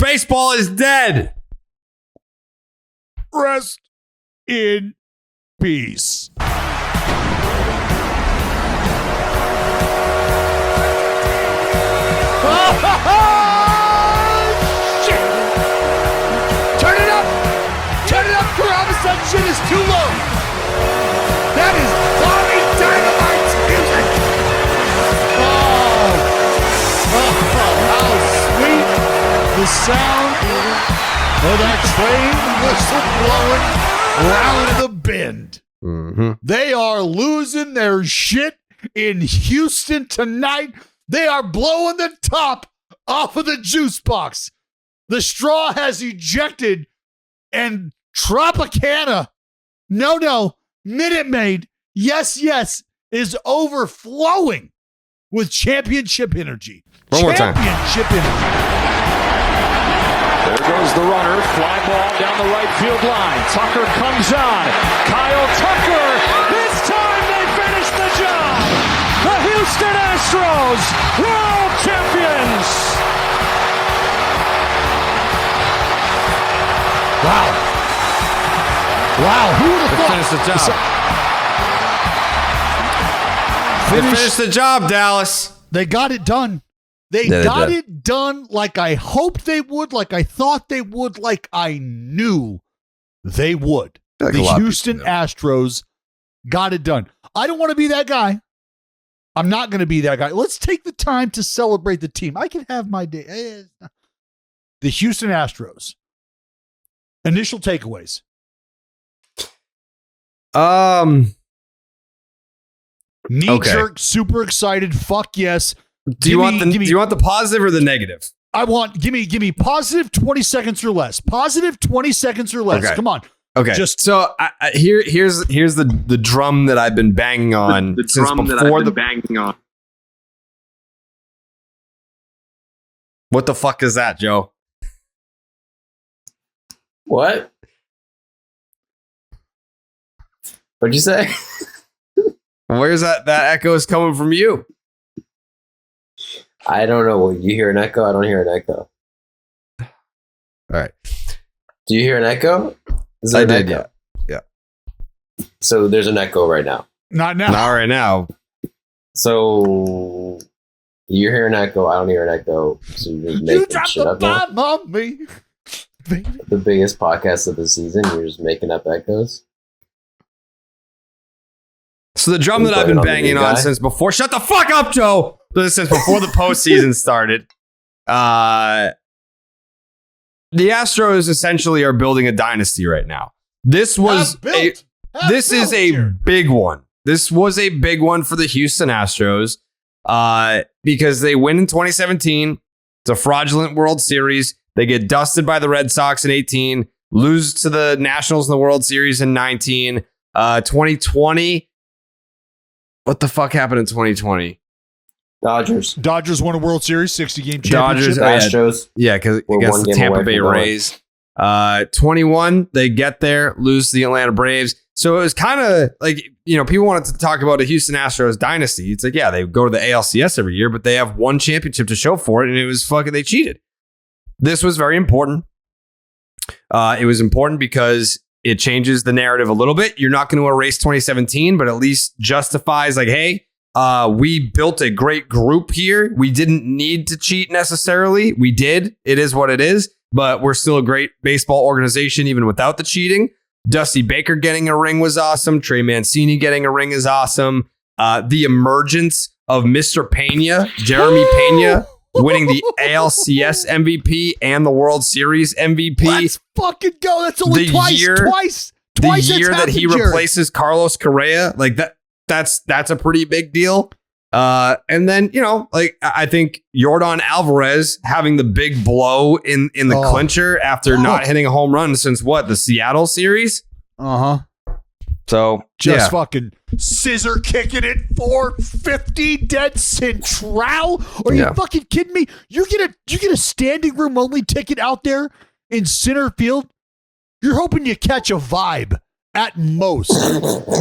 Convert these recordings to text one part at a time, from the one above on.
baseball is dead. Rest in peace. Shit. Turn it up. Turn it up, Carrabis. That shit is too low. That is Bobby Dynamite's music. How sweet the sound of that train whistle blowing around the bend. Mm-hmm. They are losing their shit in Houston tonight. They are blowing the top off of the juice box. The straw has ejected, and Tropicana, Minute Maid, yes, is overflowing with championship energy. One more time. Championship energy. There goes the runner. Fly ball down the right field line. Tucker comes on. Kyle Tucker. This time they finish the job. The Houston Astros, world champions. Wow, who would have thought? Finish the job, Dallas. They got it done. They got it done like I hoped they would, like I thought they would, like I knew they would. Like the Houston Astros got it done. I don't want to be that guy. I'm not going to be that guy. Let's take the time to celebrate the team. I can have my day. The Houston Astros. Initial takeaways. Knee jerk, super excited. Fuck yes. Do you want the positive or the negative? I want give me positive 20 seconds or less. Positive 20 seconds or less. Okay. Come on. Okay. So here's the drum that I've been banging on since before the banging on. What the fuck is that, Joe? What? What'd you say? Where's that echo is coming from you? I don't know. You hear an echo? I don't hear an echo. All right. Do you hear an echo? I did, yeah. Yeah. So there's an echo right now. Not now. Not right now. So you hear an echo. I don't hear an echo. So you're just making dropped shit the up now. bomb on me. The biggest podcast of the season. You're just making up echoes. So the drum that I've been banging on since before. Shut the fuck up, Joe. Since before the postseason started. The Astros essentially are building a dynasty right now. This is a big one. This was a big one for the Houston Astros because they win in 2017. It's a fraudulent World Series. They get dusted by the Red Sox in 18, lose to the Nationals in the World Series in 19. 2020. What the fuck happened in 2020? Dodgers won a World Series, 60-game championship. Astros. Yeah, because against the Tampa Bay Rays. 21, they get there, lose to the Atlanta Braves. So it was kind of like, people wanted to talk about a Houston Astros dynasty. It's like, yeah, they go to the ALCS every year, but they have one championship to show for it, and it was they cheated. This was very important. It was important because it changes the narrative a little bit. You're not going to erase 2017, but at least justifies hey, we built a great group here. We didn't need to cheat necessarily. We did. It is what it is, but we're still a great baseball organization even without the cheating. Dusty Baker getting a ring was awesome. Trey Mancini getting a ring is awesome. The emergence of Mr. Peña, Jeremy Peña, winning the ALCS MVP and the World Series MVP. Let's fucking go. That's only twice. The year that he replaces Carlos Correa, that's a pretty big deal. And then, I think Yordan Álvarez having the big blow in the clincher after not hitting a home run since the Seattle series. So just fucking scissor kicking it 450 dead central. Are you fucking kidding me? You get a standing room only ticket out there in center field. You're hoping you catch a vibe at most,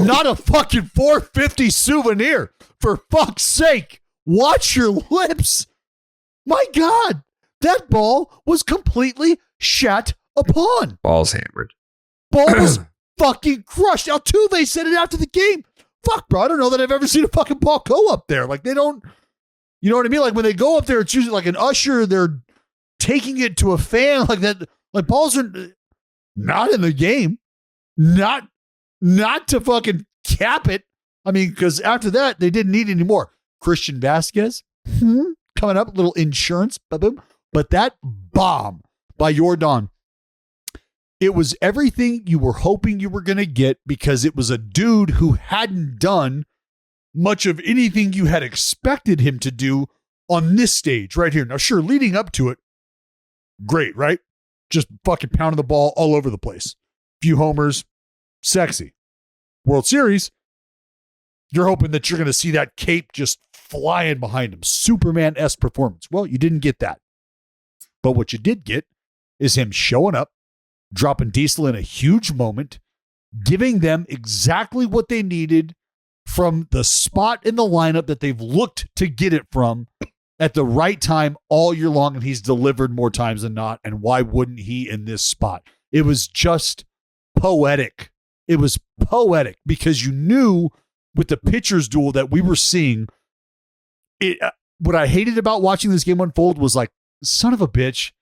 not a fucking 450 souvenir. For fuck's sake, watch your lips. My God, That ball was completely shat upon. Ball's hammered. Ball was fucking crushed. Altuve said it after the game. Fuck, bro. I don't know that I've ever seen a fucking ball go up there. Like, they don't, you know what I mean? Like, when they go up there, it's usually like an usher. They're taking it to a fan like that. Like, balls are not in the game. Not to fucking cap it. I mean, because after that, they didn't need any more. Christian Vasquez coming up, little insurance. Boom. But that bomb by Yordan, it was everything you were hoping you were going to get, because it was a dude who hadn't done much of anything you had expected him to do on this stage right here. Now, sure, leading up to it, great, right? Just fucking pounding the ball all over the place. Few homers, sexy. World Series, you're hoping that you're going to see that cape just flying behind him. Superman-esque performance. Well, you didn't get that. But what you did get is him showing up, dropping Diesel in a huge moment, giving them exactly what they needed from the spot in the lineup that they've looked to get it from at the right time all year long, and he's delivered more times than not, and why wouldn't he in this spot? It was just poetic. It was poetic because you knew with the pitcher's duel that we were seeing, what I hated about watching this game unfold was like, son of a bitch,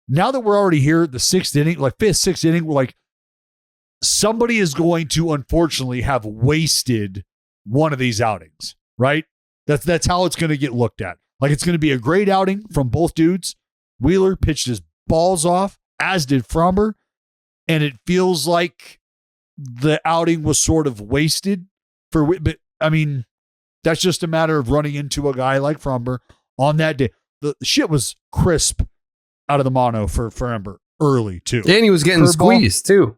now that we're already here, the sixth inning, like fifth, sixth inning, we're like, somebody is going to unfortunately have wasted one of these outings, right? That's how it's going to get looked at. Like, it's going to be a great outing from both dudes. Wheeler pitched his balls off, as did Framber, and it feels like the outing was sort of wasted but I mean, that's just a matter of running into a guy like Framber on that day. The shit was crisp out of the mono for Framber early too. And he was getting squeezed too.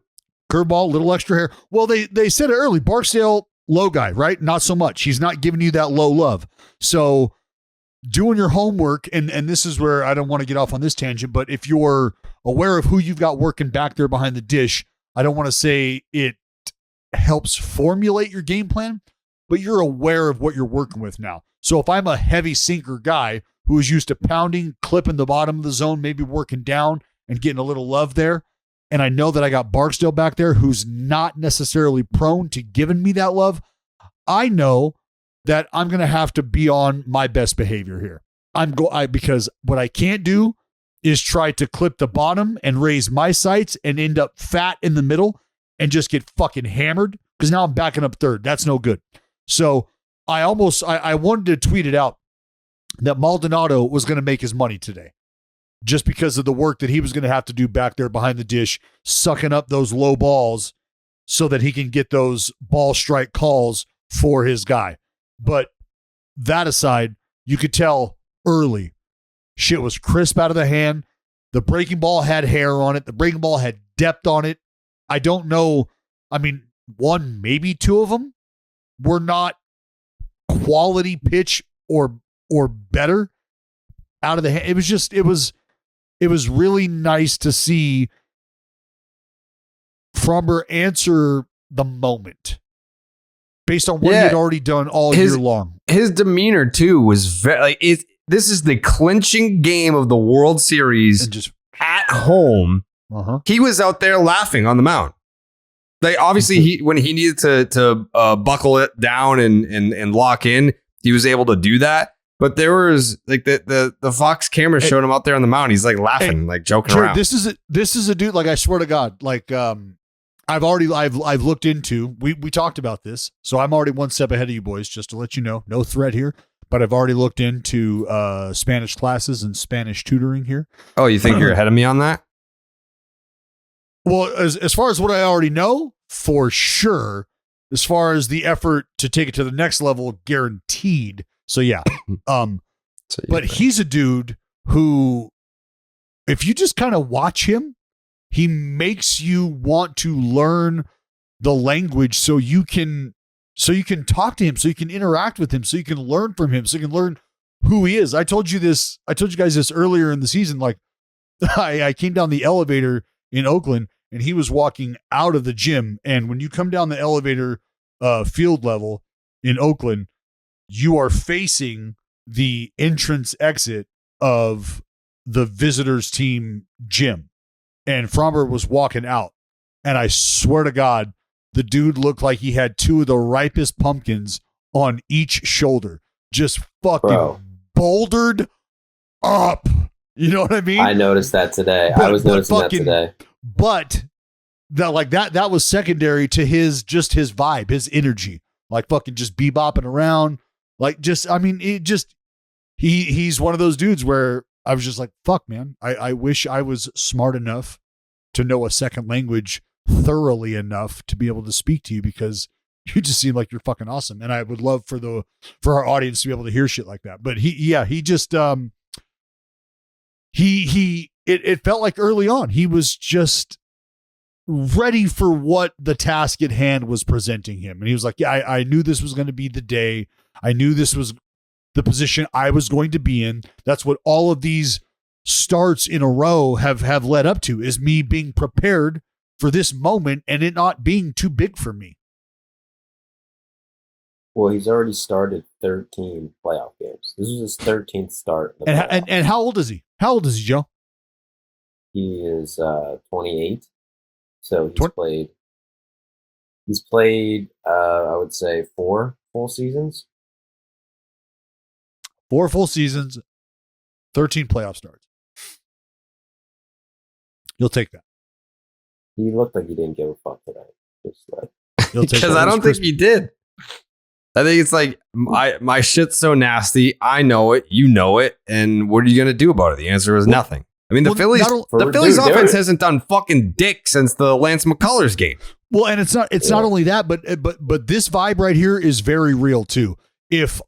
Curveball, little extra hair. Well, they said it early. Barksdale, low guy, right? Not so much. He's not giving you that low love. So doing your homework, and this is where I don't want to get off on this tangent, but if you're aware of who you've got working back there behind the dish, I don't want to say it helps formulate your game plan, but you're aware of what you're working with now. So if I'm a heavy sinker guy who is used to pounding, clipping the bottom of the zone, maybe working down and getting a little love there, and I know that I got Barksdale back there who's not necessarily prone to giving me that love, I know that I'm going to have to be on my best behavior here. Because what I can't do is try to clip the bottom and raise my sights and end up fat in the middle and just get fucking hammered, because now I'm backing up third. That's no good. So I wanted to tweet it out that Maldonado was going to make his money today, just because of the work that he was going to have to do back there behind the dish, sucking up those low balls so that he can get those ball strike calls for his guy. But that aside, you could tell early shit was crisp out of the hand. The breaking ball had hair on it. The breaking ball had depth on it. I don't know. I mean, one, maybe two of them were not quality pitch or better out of the hand. It was really nice to see Framber answer the moment based on what he had already done all year long. His demeanor too was very like this is the clinching game of the World Series, and just at home. He was out there laughing on the mound. Like, obviously, when he needed to buckle it down and lock in, he was able to do that. But there was like the Fox camera showed him out there on the mound. He's like laughing, like joking around. This is a dude. Like, I swear to God, like I've looked into. We talked about this, so I'm already one step ahead of you boys. Just to let you know, no threat here. But I've already looked into Spanish classes and Spanish tutoring here. Oh, you think you're ahead of me on that? Well, as far as what I already know, for sure. As far as the effort to take it to the next level, guaranteed. So yeah. But he's a dude who, if you just kind of watch him, he makes you want to learn the language so you can talk to him, so you can interact with him, so you can learn from him, so you can learn who he is. I told you guys this earlier in the season. Like, I came down the elevator in Oakland and he was walking out of the gym. And when you come down the elevator field level in Oakland, you are facing the entrance exit of the visitors team gym, and Framber was walking out, and I swear to God, the dude looked like he had two of the ripest pumpkins on each shoulder, just fucking bouldered up. You know what I mean? I noticed that today. I was noticing that today. But that was secondary to his vibe, his energy, like fucking just bebopping around. Like he's one of those dudes where I was just like, fuck, man. I wish I was smart enough to know a second language thoroughly enough to be able to speak to you, because you just seem like you're fucking awesome. And I would love for our audience to be able to hear shit like that. But it felt like early on, he was just ready for what the task at hand was presenting him. And he was like, yeah, I knew this was going to be the day. I knew this was the position I was going to be in. That's what all of these starts in a row have led up to, is me being prepared for this moment and it not being too big for me. Well, he's already started 13 playoff games. This is his 13th start. And how old is he? How old is he, Joe? He is 28. So he's played I would say 4 full seasons. 4 full seasons, 13 playoff starts. You'll take that. He looked like he didn't give a fuck today. Because I don't think he did. I think it's like, my shit's so nasty. I know it. You know it. And what are you going to do about it? The answer was nothing. I mean, the Phillies offense hasn't done fucking dick since the Lance McCullers game. Well, and it's not only that, but this vibe right here is very real too. If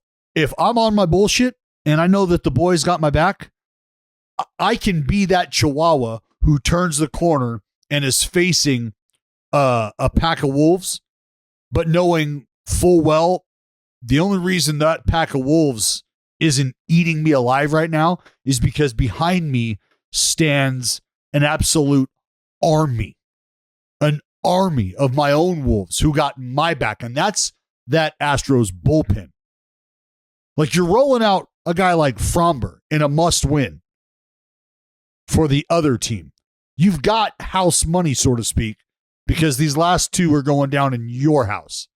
I'm on my bullshit and I know that the boys got my back, I can be that Chihuahua who turns the corner and is facing a pack of wolves, but knowing full well the only reason that pack of wolves isn't eating me alive right now is because behind me stands an absolute army of my own wolves who got my back. And that's that Astros bullpen. Like, you're rolling out a guy like Framber in a must win for the other team. You've got house money, so to speak, because these last two are going down in your house.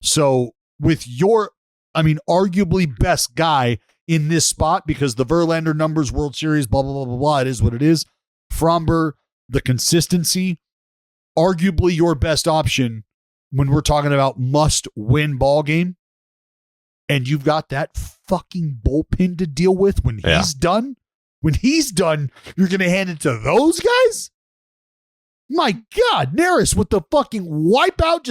So with your, arguably best guy in this spot, because the Verlander numbers, World Series, blah, blah, blah, blah, blah, it is what it is. Framber, the consistency, arguably your best option when we're talking about must-win ball game. And you've got that fucking bullpen to deal with when he's done. When he's done, you're going to hand it to those guys? My God, Neris with the fucking wipeout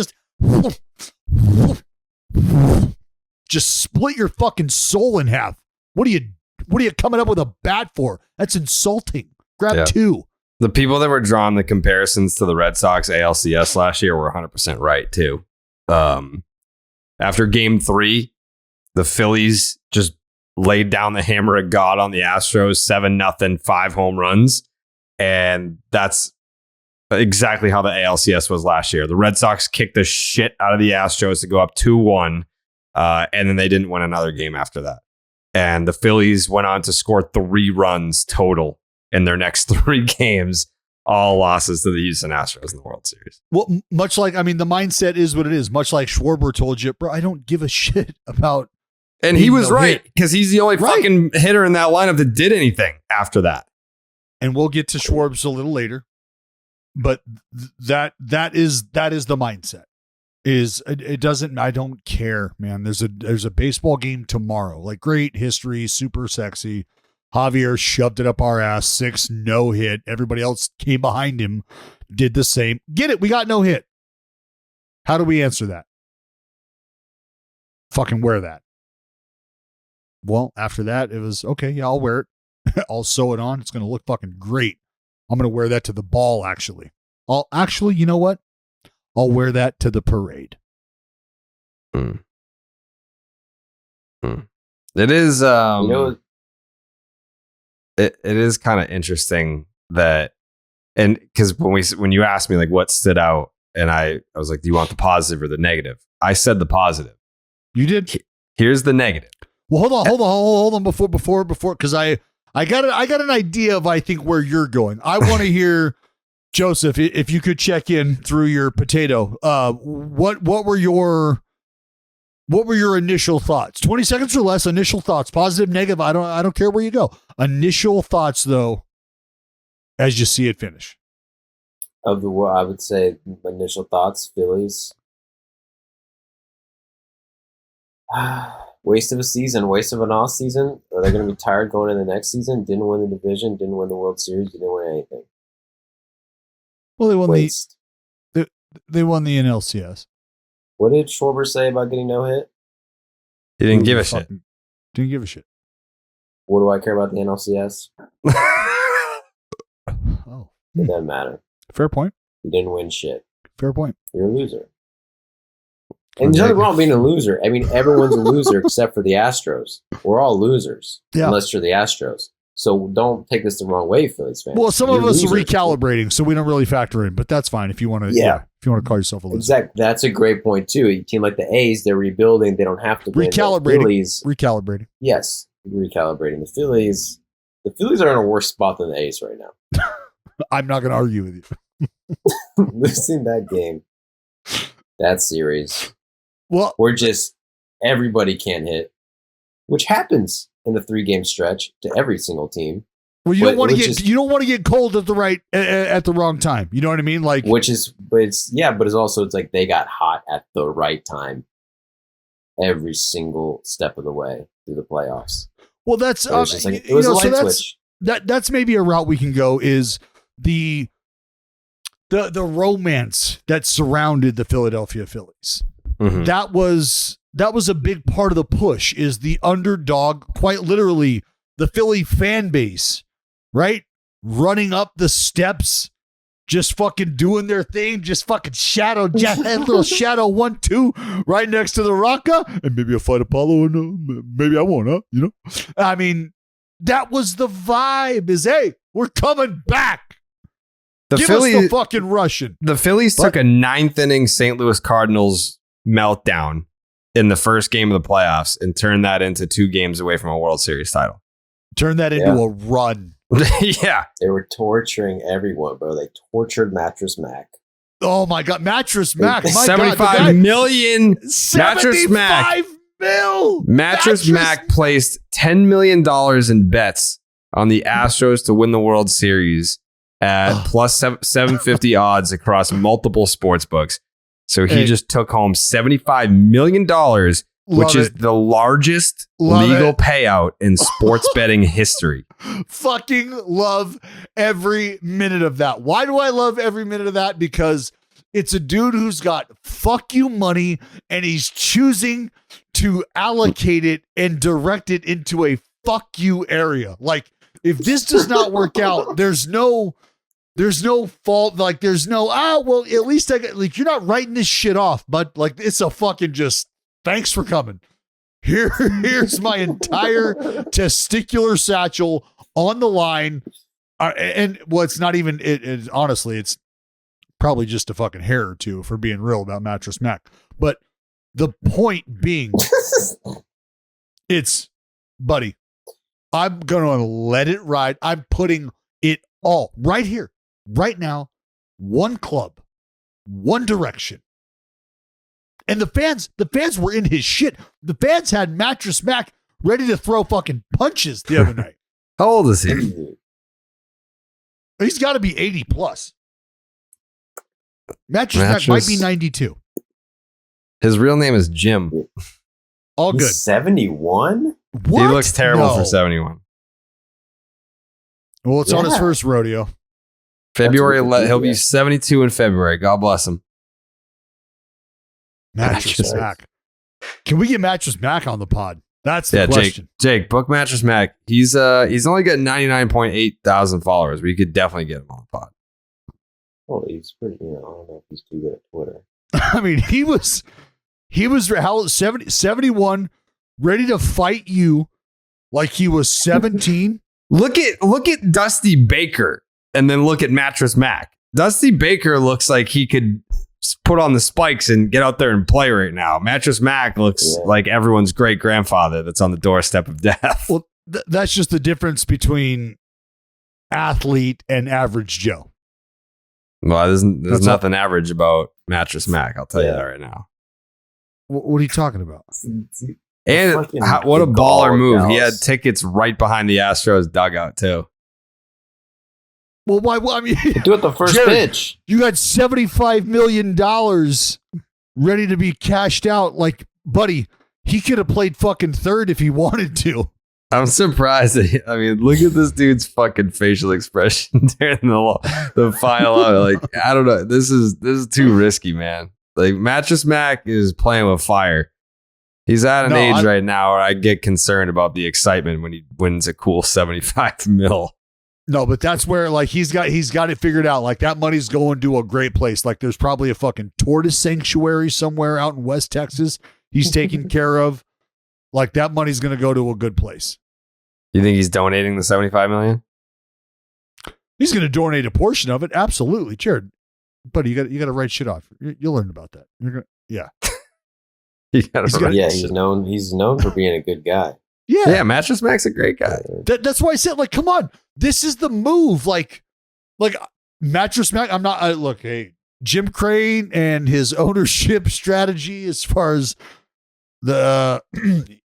just split your fucking soul in half. What are you coming up with a bat for? That's insulting. Grab 2. The people that were drawing the comparisons to the Red Sox ALCS last year were 100% right too. After game 3, the Phillies just laid down the hammer of God on the Astros, 7-0, 5 home runs. And that's exactly how the ALCS was last year. The Red Sox kicked the shit out of the Astros to go up 2-1. And then they didn't win another game after that. And the Phillies went on to score 3 runs total in their next 3 games, all losses to the Houston Astros in the World Series. Well, much like, the mindset is what it is. Much like Schwarber told you, bro, I don't give a shit about. And he was right, because he's the only fucking hitter in that lineup that did anything after that. And we'll get to Schwarbs a little later. But that is the mindset. It doesn't, I don't care, man. There's a baseball game tomorrow. Like, great history, super sexy. Javier shoved it up our ass, 6 no hit. Everybody else came behind him, did the same. Get it? We got no hit. How do we answer that? Fucking wear that. Well, after that, it was, okay, yeah, I'll wear it. I'll sew it on. It's going to look fucking great. I'm going to wear that to the ball, actually. You know what? I'll wear that to the parade. It is, it is kind of interesting that, and because when you asked me like what stood out, and I was like, do you want the positive or the negative? I said the positive. You did. Here's the negative. Well, hold on before, because I I got an idea of, I think, where you're going. I want to hear, Joseph, if you could check in through your potato. What were your initial thoughts? 20 seconds or less. Initial thoughts, positive, negative. I don't care where you go. Initial thoughts, though, as you see it finish. I would say initial thoughts, Phillies. Waste of a season, waste of an off season. Are they going to be tired going into the next season? Didn't win the division, didn't win the World Series, didn't win anything. Well, they won Waste. they won the NLCS. What did Schwarber say about getting no hit? He didn't give a shit. Didn't give a shit. What do I care about the NLCS? Oh, It doesn't matter. fair point. You didn't win shit. Fair point. You're a loser. And there's nothing wrong with being a loser. I mean, everyone's a loser except for the Astros. We're all losers, unless you're the Astros. So don't take this the wrong way, Phillies fans. Well, some of us are recalibrating, so we don't really factor in, but that's fine if you want to. Yeah, if you want to call yourself a loser. Exactly. That's a great point too. A team like the A's, they're rebuilding. They don't have to win. Recalibrating. Yes, recalibrating. The Phillies are in a worse spot than the A's right now. I'm not going to argue with you. Losing that game, that series. Well, we're just everybody can't hit, which happens in a 3-game stretch to every single team. Well, you don't want to get cold at the wrong time. You know what I mean? Like, but it's like they got hot at the right time every single step of the way through the playoffs. Well, that's it was a light switch. That's maybe a route we can go, is the romance that surrounded the Philadelphia Phillies. Mm-hmm. That was a big part of the push, is the underdog, quite literally the Philly fan base, right? Running up the steps, just fucking doing their thing, just fucking little shadow 1-2 right next to the Rocca, and maybe I'll fight Apollo, and maybe I won't, huh? You know? I mean, that was the vibe, is, hey, we're coming back. Give us the fucking Russian. The Phillies took a 9th inning St. Louis Cardinals meltdown in the first game of the playoffs and turned that into 2 games away from a World Series title. Turn that into a run. Yeah. They were torturing everyone, bro. They tortured Mattress Mac. Oh my God. Mattress Mac. My 75 million. Mattress Mac. Mattress Mac placed $10 million in bets on the Astros to win the World Series at plus 750 odds across multiple sports books. So he just took home $75 million, which is the largest legal payout in sports betting history. Fucking love every minute of that. Why do I love every minute of that? Because it's a dude who's got fuck you money, and he's choosing to allocate it and direct it into a fuck you area. Like, if this does not work out, there's no fault. Like, there's no, well, at least I got, like, you're not writing this shit off, but like, it's a fucking just, thanks for coming. Here's my entire testicular satchel on the line. And well, it's not even, honestly, it's probably just a fucking hair or two, for being real about Mattress Mac. But the point being, it's, buddy, I'm going to let it ride. I'm putting it all right here, right now, one club, one direction. And the fans were in his shit. The fans had Mattress Mac ready to throw fucking punches the other night. How old is he? He's got to be 80 plus. Mattress Mac might be 92. His real name is Jim. All good. 71? What? He looks terrible for 71. Well, it's on his first rodeo. February, he'll be 72 in February. God bless him. Mattress Mac. Can we get Mattress Mac on the pod? That's the question. Jake, book Mattress Mac. He's only got 99.8 thousand followers, but you could definitely get him on the pod. Well, he's pretty, I don't know if he's too good at Twitter. I mean, he was 71, ready to fight you like he was 17. Look at Dusty Baker and then look at Mattress Mac. Dusty Baker looks like he could put on the spikes and get out there and play right now. Mattress Mac looks like everyone's great grandfather that's on the doorstep of death. Well, that's just the difference between athlete and average Joe. Well, there's nothing average about Mattress Mac. I'll tell you that right now. What are you talking about? And what a baller move. He had tickets right behind the Astros dugout, too. Well, why? I mean, do it the first Jared, pitch. You got $75 million ready to be cashed out. Like, buddy, he could have played fucking third if he wanted to. I'm surprised. Look at this dude's fucking facial expression during the final. Like, I don't know. This is too risky, man. Like, Mattress Mac is playing with fire. He's at an age right now where I get concerned about the excitement when he wins a cool 75 mil. No, but that's where like he's got it figured out. Like that money's going to a great place. Like there's probably a fucking tortoise sanctuary somewhere out in West Texas he's taking care of. Like that money's going to go to a good place. You think he's donating the 75 million? He's going to donate a portion of it. Absolutely, Jared. Buddy, you got to write shit off. You'll learn about that. Yeah. He's known for being a good guy. Yeah, Mattress Mac's a great guy. That's why I said, like, come on, this is the move. Like Mattress Mac. I'm not. Look, hey, Jim Crane and his ownership strategy as far as the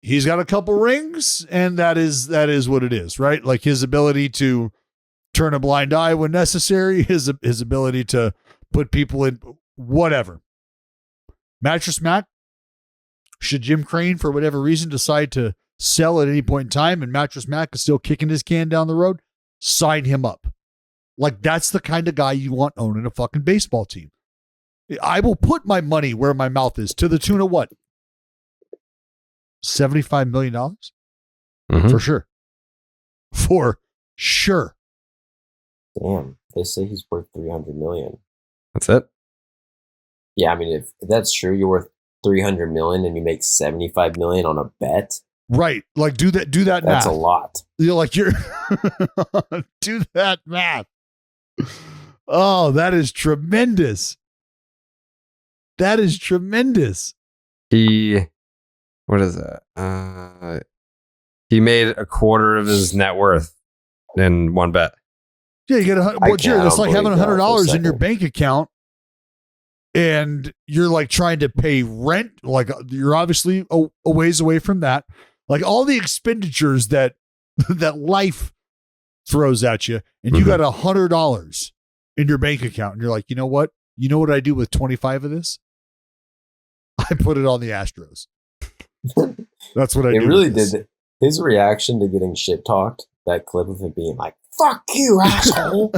he's got a couple rings, and that is what it is, right? Like his ability to turn a blind eye when necessary, his ability to put people in whatever. Mattress Mac. Should Jim Crane, for whatever reason, decide to sell at any point in time and Mattress Mac is still kicking his can down the road, sign him up. Like, that's the kind of guy you want owning a fucking baseball team. I will put my money where my mouth is to the tune of what? $75 million? Mm-hmm. For sure. For sure. Damn, they say he's worth $300 million. That's it? Yeah, I mean, if that's true, you're worth $300 million and you make $75 million on a bet. Right. Like do that math. That's a lot. You're do that math. Oh, that is tremendous. That is tremendous. What is that? He made a quarter of his net worth in one bet. Yeah, you get Jared, that's like having $100 in your bank account. And you're like trying to pay rent, like you're obviously a ways away from that. Like all the expenditures that life throws at you, and you got $100 in your bank account, and you're like, you know what? You know what I do with 25 of this? I put it on the Astros. That's what I do. It really did. His reaction to getting shit talked, that clip of him being like, "Fuck you, asshole."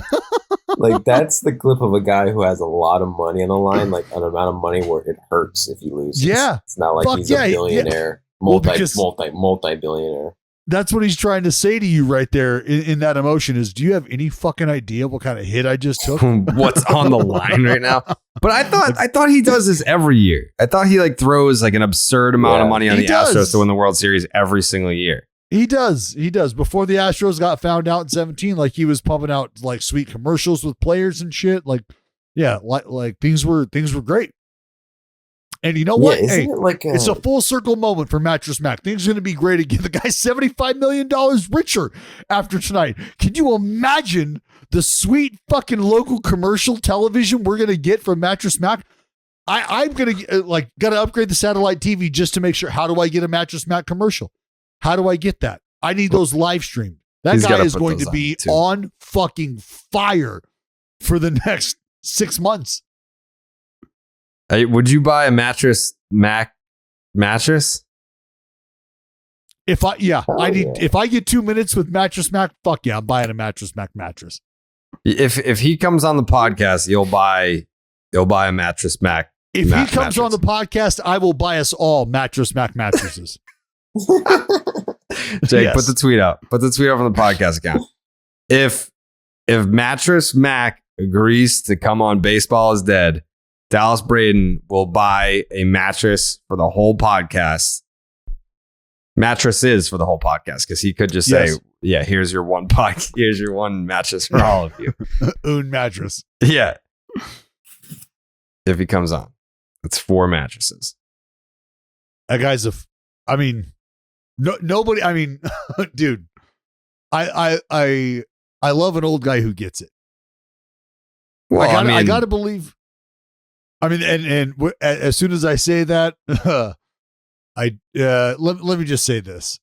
Like, that's the clip of a guy who has a lot of money on the line, like an amount of money where it hurts if you lose. Yeah. It's not like he's a billionaire, multi-billionaire. That's what he's trying to say to you right there in that emotion is, do you have any fucking idea what kind of hit I just took? What's on the line right now? But I thought he does this every year. I thought he like throws like an absurd amount of money on the Astros to win the World Series every single year. He does. Before the Astros got found out in 2017, like he was pumping out like sweet commercials with players and shit. Like, yeah, like things were great. And you know what? Hey, it's a full circle moment for Mattress Mac. Things are going to be great again. The guy's $75 million richer after tonight. Can you imagine the sweet fucking local commercial television we're going to get from Mattress Mac? I'm going to got to upgrade the satellite TV just to make sure. How do I get a Mattress Mac commercial? How do I get that? I need those live streamed. That guy is going to be on fucking fire for the next 6 months. Hey, would you buy a Mattress Mac mattress? If I get 2 minutes with Mattress Mac, fuck yeah, I'm buying a Mattress Mac mattress. If he comes on the podcast, you'll buy a Mattress Mac. If he comes on the podcast, I will buy us all Mattress Mac mattresses. Jake, put the tweet out. Put the tweet out from the podcast account. If Mattress Mac agrees to come on Baseball is Dead, Dallas Braden will buy a mattress for the whole podcast. Mattresses for the whole podcast, because he could just say, "Yeah, here's your one here's your one mattress for all of you." Un mattress. Yeah. If he comes on, it's 4 mattresses. That guy's nobody. I mean, dude, I love an old guy who gets it. Well, I gotta believe. I mean, and as soon as I say that, let me just say this.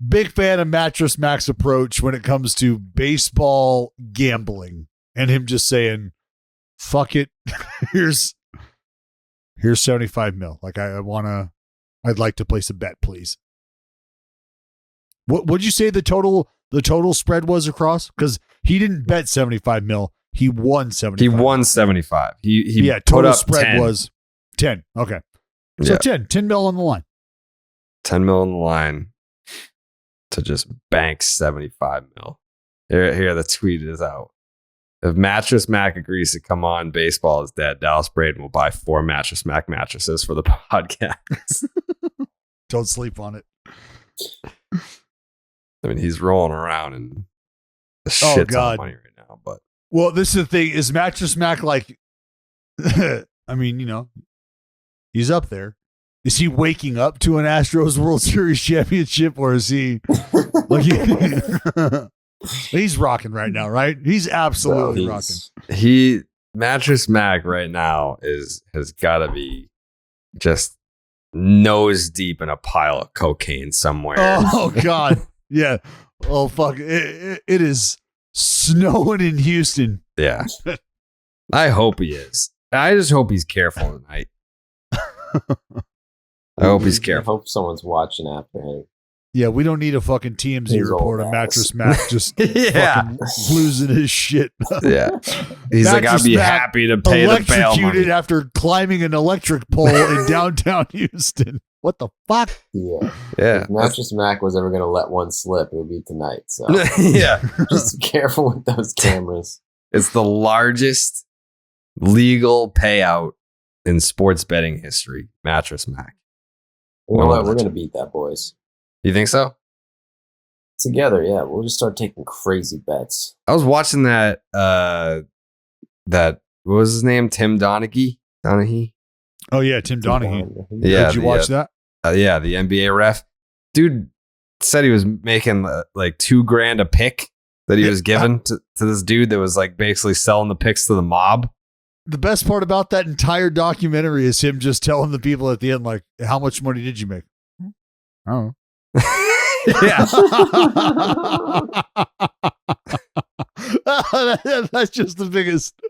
Big fan of Mattress Mac's approach when it comes to baseball gambling, and him just saying, "Fuck it, here's 75 mil. Like I'd like to place a bet, please." What'd you say the total spread was across? Because he didn't bet 75 mil. He won 75. He won 75. He total put up spread 10. was 10. Okay. So Yeah. 10 mil on the line. 10 mil on the line to just bank 75 mil. Here, the tweet is out. If Mattress Mac agrees to come on, baseball is dead. Dallas Braden will buy 4 Mattress Mac mattresses for the podcast. Don't sleep on it. I mean, he's rolling around in a shit ton of money right now. But well, this is the thing. Is Mattress Mac like? I mean, he's up there. Is he waking up to an Astros World Series championship, or is he like he's rocking right now? Right? He's absolutely rocking. Mattress Mac right now has got to be just nose deep in a pile of cocaine somewhere. Oh God, yeah. Oh fuck, it is snowing in Houston. Yeah, I hope he is. I just hope he's careful tonight. I hope he's careful. I hope someone's watching after him. Yeah, we don't need a fucking TMZ report on Mattress Mac just fucking losing his shit. Yeah. He's like, I'd be happy to pay the bail money. Electrocuted after climbing an electric pole in downtown Houston. What the fuck? Yeah. Yeah. If Mattress Mac was ever going to let one slip, it would be tonight. So yeah. Just be careful with those cameras. It's the largest legal payout in sports betting history. Mattress Mac. You know what? We're going to beat that, boys. You think so? Together, yeah. We'll just start taking crazy bets. I was watching that what was his name? Tim Donaghy? Oh yeah, Tim Donaghy. Yeah. Did you watch that? Yeah, the NBA ref. Dude said he was making like $2,000 a pick that he was given to this dude that was like basically selling the picks to the mob. The best part about that entire documentary is him just telling the people at the end, like, how much money did you make? Oh. Yeah. That's just the biggest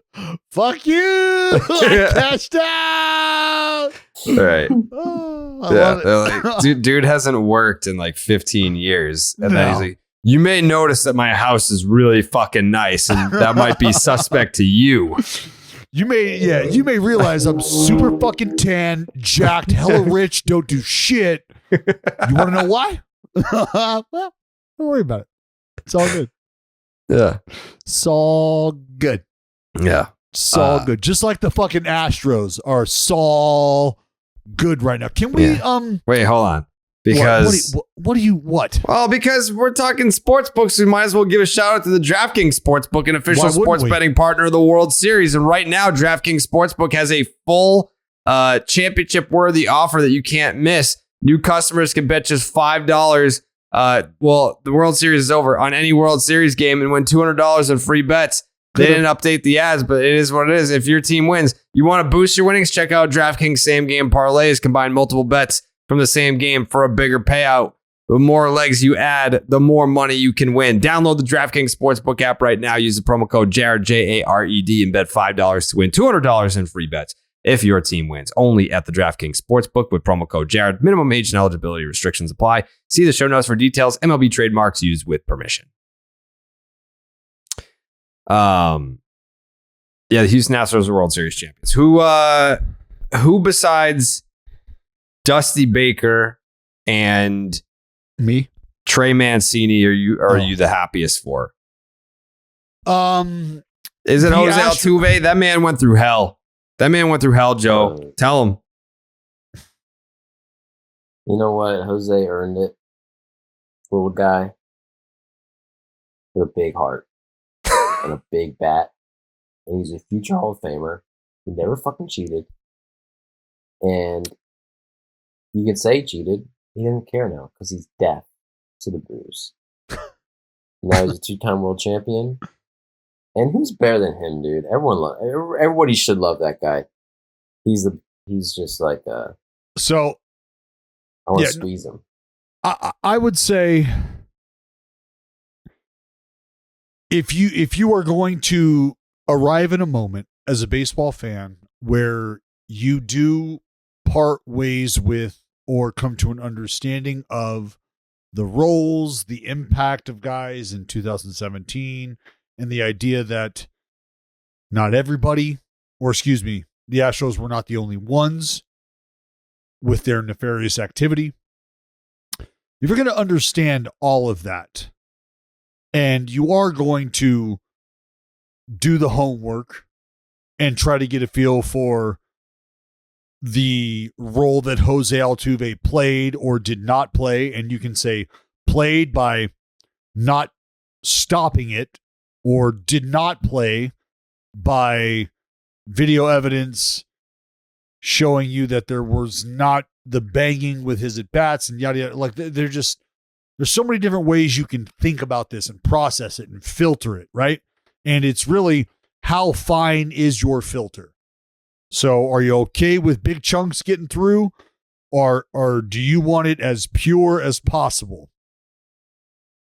fuck you. Cashed out. Right. Oh, I Yeah. love it. Dude hasn't worked in like 15 years. And then he's like, you may notice that my house is really fucking nice, and that might be suspect to you. You may realize I'm super fucking tan, jacked, hella rich, don't do shit. You want to know why? Well, don't worry about it. It's all good. Yeah. It's all good. Yeah. It's all good. Just like the fucking Astros are so good right now. Can we wait, hold on. Because what? Well, because we're talking sports books, we might as well give a shout out to the DraftKings Sportsbook, an official sports betting partner of the World Series. And right now, DraftKings Sportsbook has a full championship-worthy offer that you can't miss. New customers can bet just $5. Well, the World Series is over on any World Series game and win $200 in free bets. They didn't update the ads, but it is what it is. If your team wins, you want to boost your winnings, check out DraftKings Same Game Parlays. Combine multiple bets from the same game for a bigger payout. The more legs you add, the more money you can win. Download the DraftKings Sportsbook app right now. Use the promo code Jared, Jared, and bet $5 to win $200 in free bets if your team wins. Only at the DraftKings Sportsbook with promo code Jared. Minimum age and eligibility restrictions apply. See the show notes for details. MLB trademarks used with permission. The Houston Astros are World Series champions. Who besides Dusty Baker and me, Trey Mancini, are you the happiest for? Is it Jose Altuve? That man went through hell. Joe. Tell him. You know what? Jose earned it. Little guy with a big heart and a big bat. And he's a future Hall of Famer. He never fucking cheated. And you can say he cheated, He doesn't care now because he's deaf to the Brewers. Now he's a 2-time world champion. And who's better than him, dude? Everybody should love that guy. He's just like So I want to squeeze him. I would say if you are going to arrive in a moment as a baseball fan where you do part ways with or come to an understanding of the roles, the impact of guys in 2017, and the idea that not everybody, or excuse me, the Astros were not the only ones with their nefarious activity. If you're going to understand all of that, and you are going to do the homework and try to get a feel for the role that Jose Altuve played or did not play, and you can say played by not stopping it or did not play by video evidence showing you that there was not the banging with his at-bats and yada yada. Like there's so many different ways you can think about this and process it and filter it, right? And it's really how fine is your filter? So are you okay with big chunks getting through, or do you want it as pure as possible?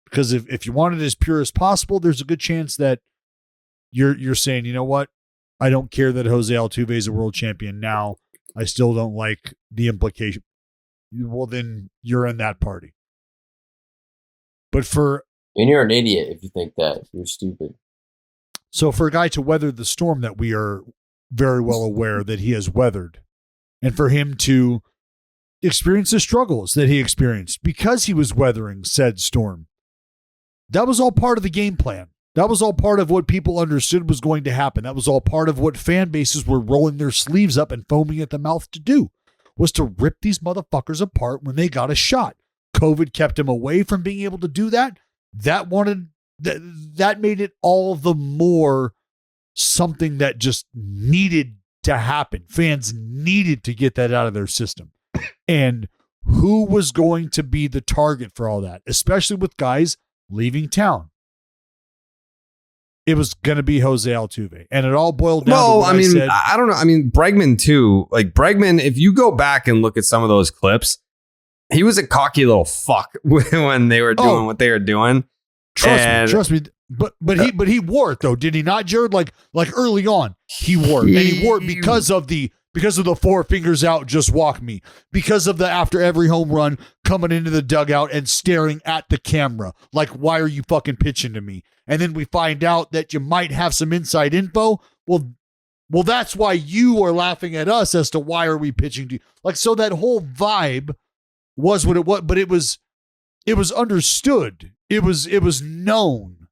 Because if you want it as pure as possible, there's a good chance that you're saying, you know what? I don't care that Jose Altuve is a world champion now. I still don't like the implication. Well, then you're in that party. But and you're an idiot if you think that. You're stupid. So for a guy to weather the storm that we are very well aware that he has weathered, and for him to experience the struggles that he experienced because he was weathering said storm, that was all part of the game plan. That was all part of what people understood was going to happen. That was all part of what fan bases were rolling their sleeves up and foaming at the mouth to do, was to rip these motherfuckers apart when they got a shot. COVID kept him away from being able to do that. That made it all the more something that just needed to happen. Fans needed to get that out of their system. And who was going to be the target for all that, especially with guys leaving town? It was going to be Jose Altuve. And it all boiled down to what I said. I don't know. I mean, Bregman too. Like Bregman, if you go back and look at some of those clips, he was a cocky little fuck when they were doing what they were doing. Trust me. But he wore it though, did he not, Jared? Like early on, he wore it, and he wore it because of the 4 fingers out, just walk me, because of the after every home run coming into the dugout and staring at the camera like, why are you fucking pitching to me? And then we find out that you might have some inside info. Well, that's why you are laughing at us as to why are we pitching to you? Like, so that whole vibe was what it was, but it was understood. It was known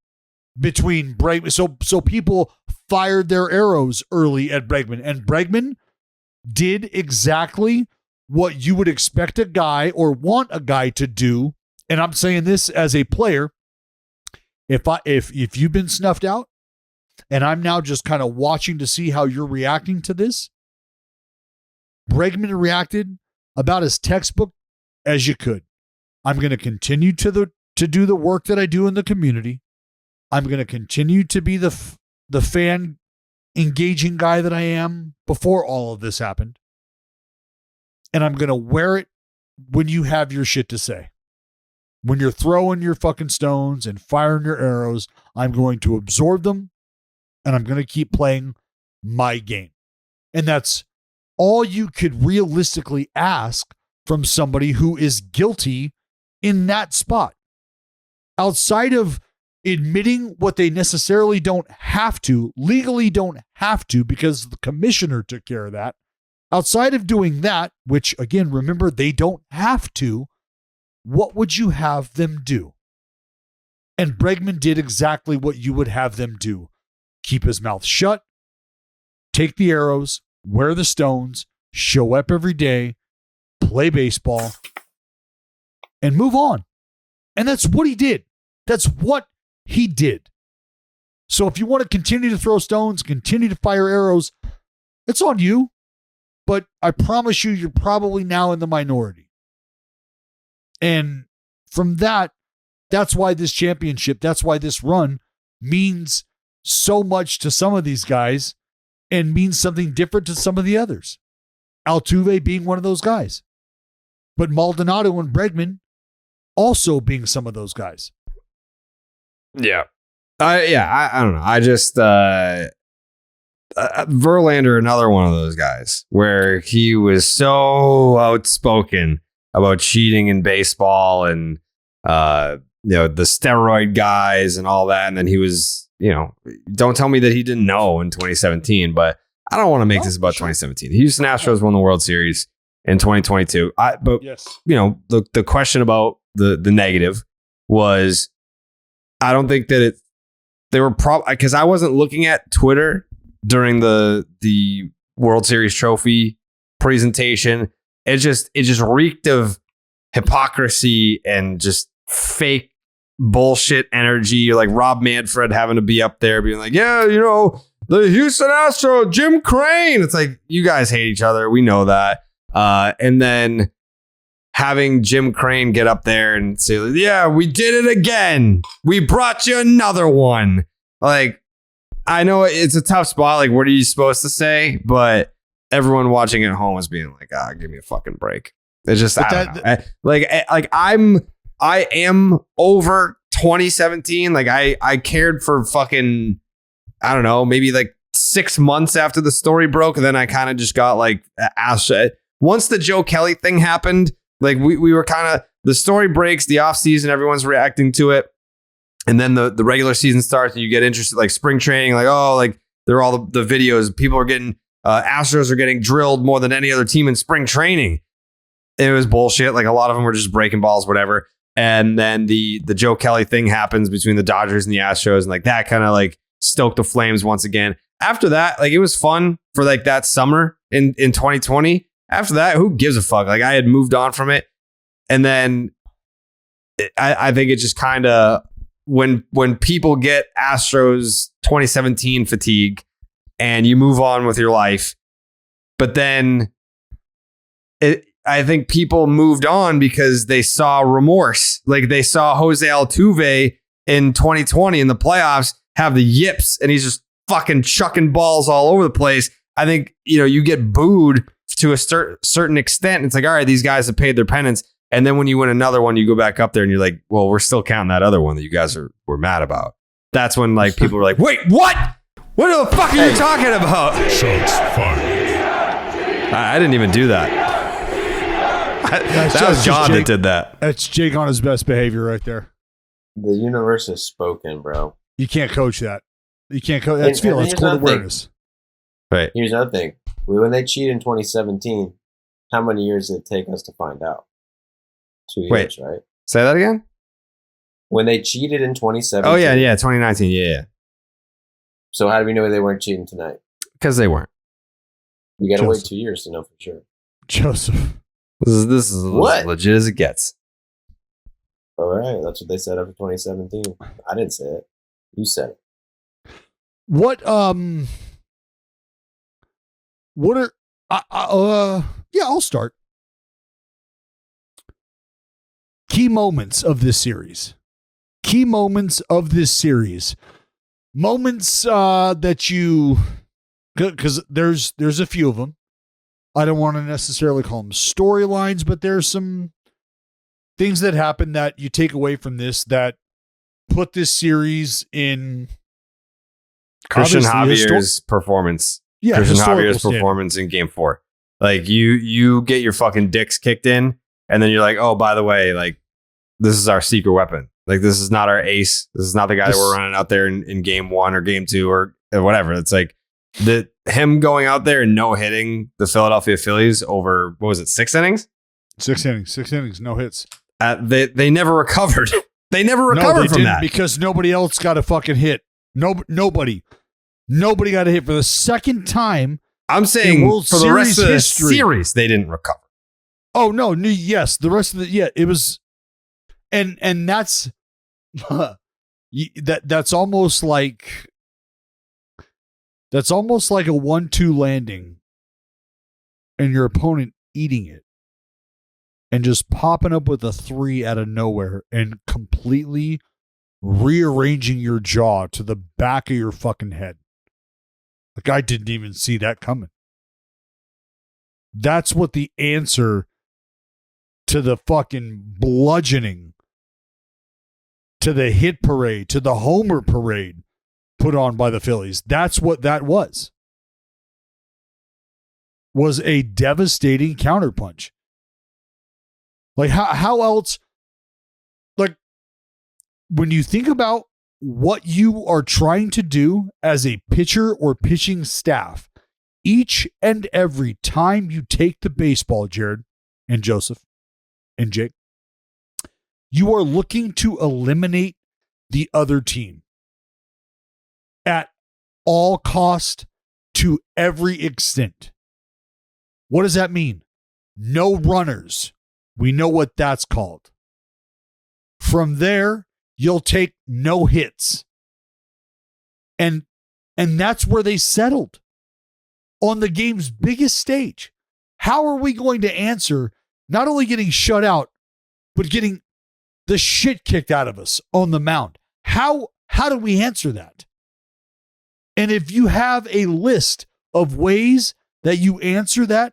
between Bregman. So people fired their arrows early at Bregman, and Bregman did exactly what you would expect a guy or want a guy to do. And I'm saying this as a player. If you've been snuffed out and I'm now just kind of watching to see how you're reacting to this, Bregman reacted about as textbook as you could. I'm going to continue to do the work that I do in the community. I'm going to continue to be the fan engaging guy that I am before all of this happened. And I'm going to wear it when you have your shit to say. When you're throwing your fucking stones and firing your arrows, I'm going to absorb them and I'm going to keep playing my game. And that's all you could realistically ask from somebody who is guilty in that spot. Outside of admitting what they necessarily don't have to, legally don't have to, because the commissioner took care of that. Outside of doing that, which again, remember, they don't have to, what would you have them do? And Bregman did exactly what you would have them do. Keep his mouth shut, take the arrows, wear the stones, show up every day, play baseball, and move on. And that's what he did. That's what he did. So if you want to continue to throw stones, continue to fire arrows, it's on you. But I promise you, you're probably now in the minority. And from that's why this championship, that's why this run means so much to some of these guys and means something different to some of the others. Altuve being one of those guys. But Maldonado and Bregman also being some of those guys. Yeah. I don't know. I just Verlander, another one of those guys where he was so outspoken about cheating in baseball and the steroid guys and all that, and then he was, don't tell me that he didn't know in 2017, but I don't want to make this about 2017. The Houston Astros won the World Series in 2022. The question about the negative was, I don't think that they were because I wasn't looking at Twitter during the World Series trophy presentation. It just reeked of hypocrisy and just fake bullshit energy. Like Rob Manfred having to be up there being like, the Houston Astros, Jim Crane. It's like, you guys hate each other. We know that. And then having Jim Crane get up there and say, yeah, we did it again. We brought you another one. Like, I know it's a tough spot. Like, what are you supposed to say? But everyone watching at home is being like, give me a fucking break. It's just, I am over 2017. Like, I cared for fucking, I don't know, maybe like 6 months after the story broke. And then I kind of just got like, once the Joe Kelly thing happened, like we were kind of, the story breaks, the offseason, everyone's reacting to it. And then the regular season starts and you get interested, like spring training, like, they're all the videos. People are getting, Astros are getting drilled more than any other team in spring training. It was bullshit. Like a lot of them were just breaking balls, whatever. And then the Joe Kelly thing happens between the Dodgers and the Astros. And like that kind of like stoked the flames once again. After that, like it was fun for like that summer in 2020. After that, who gives a fuck? Like I had moved on from it. And then I think it just kind of, when people get Astros 2017 fatigue and you move on with your life, but then I think people moved on because they saw remorse. Like they saw Jose Altuve in 2020 in the playoffs have the yips and he's just fucking chucking balls all over the place. I think, you get booed to a certain extent. It's like, all right, these guys have paid their penance. And then when you win another one, you go back up there and you're like, well, we're still counting that other one that you guys were mad about. That's when like people are like, wait, what? What the fuck are you talking about? Shots fired. I didn't even do that. That was John that did that. That's Jake on his best behavior right there. The universe has spoken, bro. You can't coach that. You can't coach. That's court awareness. Right. Here's another thing. When they cheated in 2017, how many years did it take us to find out? 2 years, right? Say that again? When they cheated in 2017. Oh, yeah, 2019, yeah. So how do we know they weren't cheating tonight? Because they weren't. We got to wait 2 years to know for sure. Joseph. This is as legit as it gets. All right, that's what they said after 2017. I didn't say it. You said it. What are I'll start. Key moments of this series. Moments that you, because there's a few of them. I don't want to necessarily call them storylines, but there's some things that happen that you take away from this that put this series in Christian Javier's performance. Yeah, Christian Javier's performance in Game 4. Like you get your fucking dicks kicked in, and then you're like, oh, by the way, like this is our secret weapon. Like this is not our ace. This is not the guy that we're running out there in Game 1 or Game 2 or whatever. It's like him going out there and no hitting the Philadelphia Phillies over, what was it, 6 innings? 6 innings, no hits. They never recovered. They never recovered from that because nobody else got a fucking hit. Nobody got a hit for the second time. I'm saying for the rest of the series, they didn't recover. Oh no, yes, the rest of it was, and that's that's almost like a 1-2 landing, and your opponent eating it, and just popping up with a 3 out of nowhere and completely rearranging your jaw to the back of your fucking head. Like, I didn't even see that coming. That's what the answer to the fucking bludgeoning, to the hit parade, to the homer parade put on by the Phillies. That's what that was a devastating counterpunch. Like, how else, like, when you think about what you are trying to do as a pitcher or pitching staff, each and every time you take the baseball, Jared and Joseph and Jake, you are looking to eliminate the other team at all cost, to every extent. What does that mean? No runners. We know what that's called. From there, you'll take no hits. And that's where they settled on the game's biggest stage. How are we going to answer not only getting shut out, but getting the shit kicked out of us on the mound? How do we answer that? And if you have a list of ways that you answer that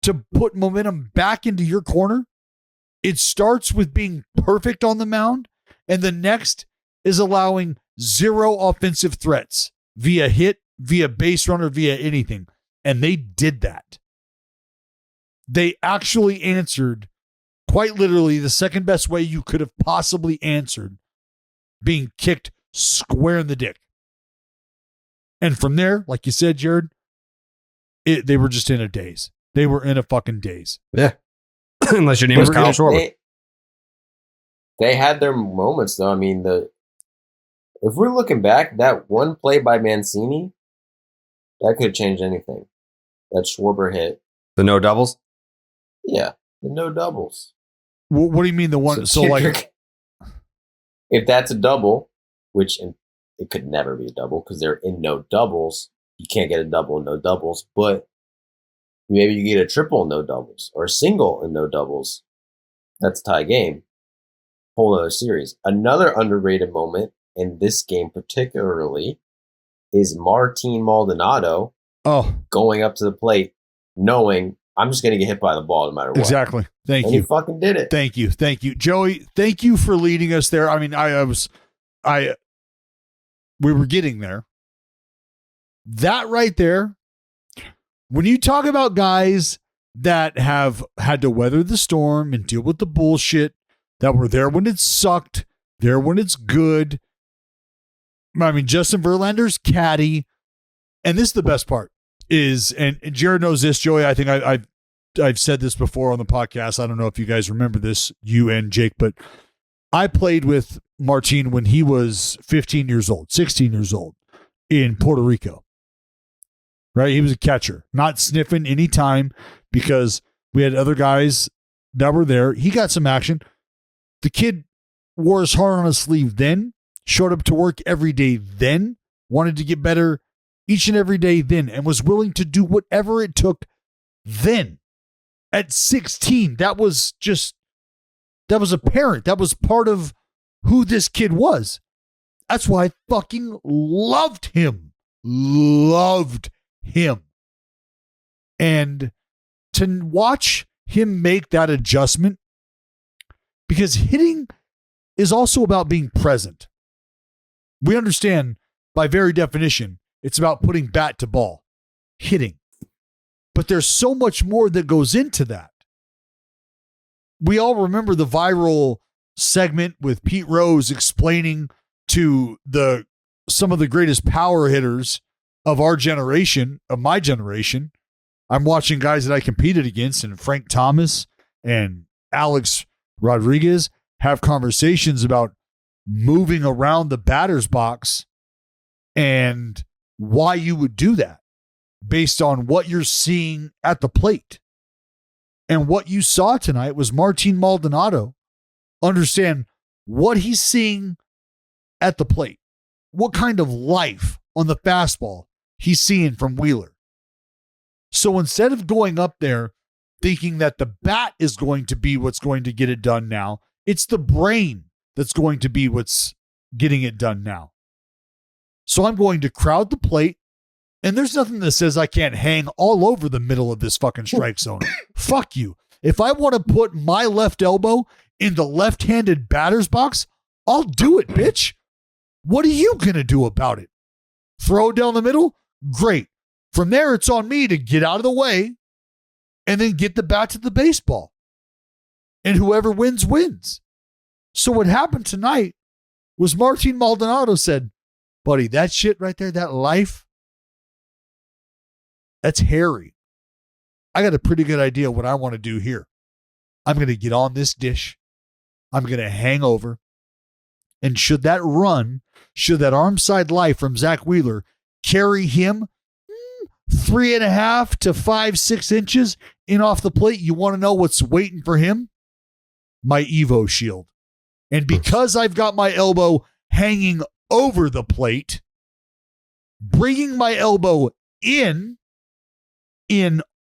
to put momentum back into your corner, it starts with being perfect on the mound, and the next is allowing 0 offensive threats via hit, via base runner, via anything. And they did that. They actually answered, quite literally, the second best way you could have possibly answered, being kicked square in the dick. And from there, like you said, Jared, they were just in a daze. They were in a fucking daze. Yeah. Unless your name was Kyle Schwarber. They had their moments, though. I mean, if we're looking back, that one play by Mancini, that could have changed anything. That Schwarber hit. The no doubles? Yeah, the no doubles. What do you mean the one? So like, if that's a double, which it could never be a double because they're in no doubles, you can't get a double in no doubles, but maybe you get a triple in no doubles or a single in no doubles. That's a tie game. Whole other series. Another underrated moment in this game particularly is Martin Maldonado going up to the plate knowing I'm just going to get hit by the ball no matter what. Exactly. Thank you. He fucking did it. Thank you. Joey, thank you for leading us there. I mean, we were getting there. That right there, when you talk about guys that have had to weather the storm and deal with the bullshit, that were there when it sucked, there when it's good. I mean, Justin Verlander's caddy. And this is the best part is, and Jared knows this, Joey, I think I've said this before on the podcast. I don't know if you guys remember this, you and Jake, but I played with Martin when he was 15 years old, 16 years old in Puerto Rico. Right? He was a catcher, not sniffing any time because we had other guys that were there. He got some action. The kid wore his heart on his sleeve then, showed up to work every day then, wanted to get better each and every day then, and was willing to do whatever it took then. At 16, that was apparent. That was part of who this kid was. That's why I fucking loved him. Loved him. And to watch him make that adjustment, because hitting is also about being present. We understand by very definition, it's about putting bat to ball, hitting. But there's so much more that goes into that. We all remember the viral segment with Pete Rose explaining to some of the greatest power hitters of our generation, of my generation. I'm watching guys that I competed against, and Frank Thomas and Alex Rodriguez have conversations about moving around the batter's box and why you would do that based on what you're seeing at the plate. And what you saw tonight was Martin Maldonado understand what he's seeing at the plate, what kind of life on the fastball he's seeing from Wheeler. So instead of going up there thinking that the bat is going to be what's going to get it done now. It's the brain that's going to be what's getting it done now. So I'm going to crowd the plate, and there's nothing that says I can't hang all over the middle of this fucking strike zone. Fuck you. If I want to put my left elbow in the left-handed batter's box, I'll do it, bitch. What are you going to do about it? Throw it down the middle? Great. From there, it's on me to get out of the way and then get the bat to the baseball. And whoever wins, wins. So what happened tonight was Martin Maldonado said, buddy, that shit right there, that life, that's hairy. I got a pretty good idea what I want to do here. I'm going to get on this dish. I'm going to hang over. And should that arm side life from Zach Wheeler carry him 3.5 to 5, 6 inches in off the plate, you want to know what's waiting for him? My Evo shield. And because I've got my elbow hanging over the plate, bringing my elbow in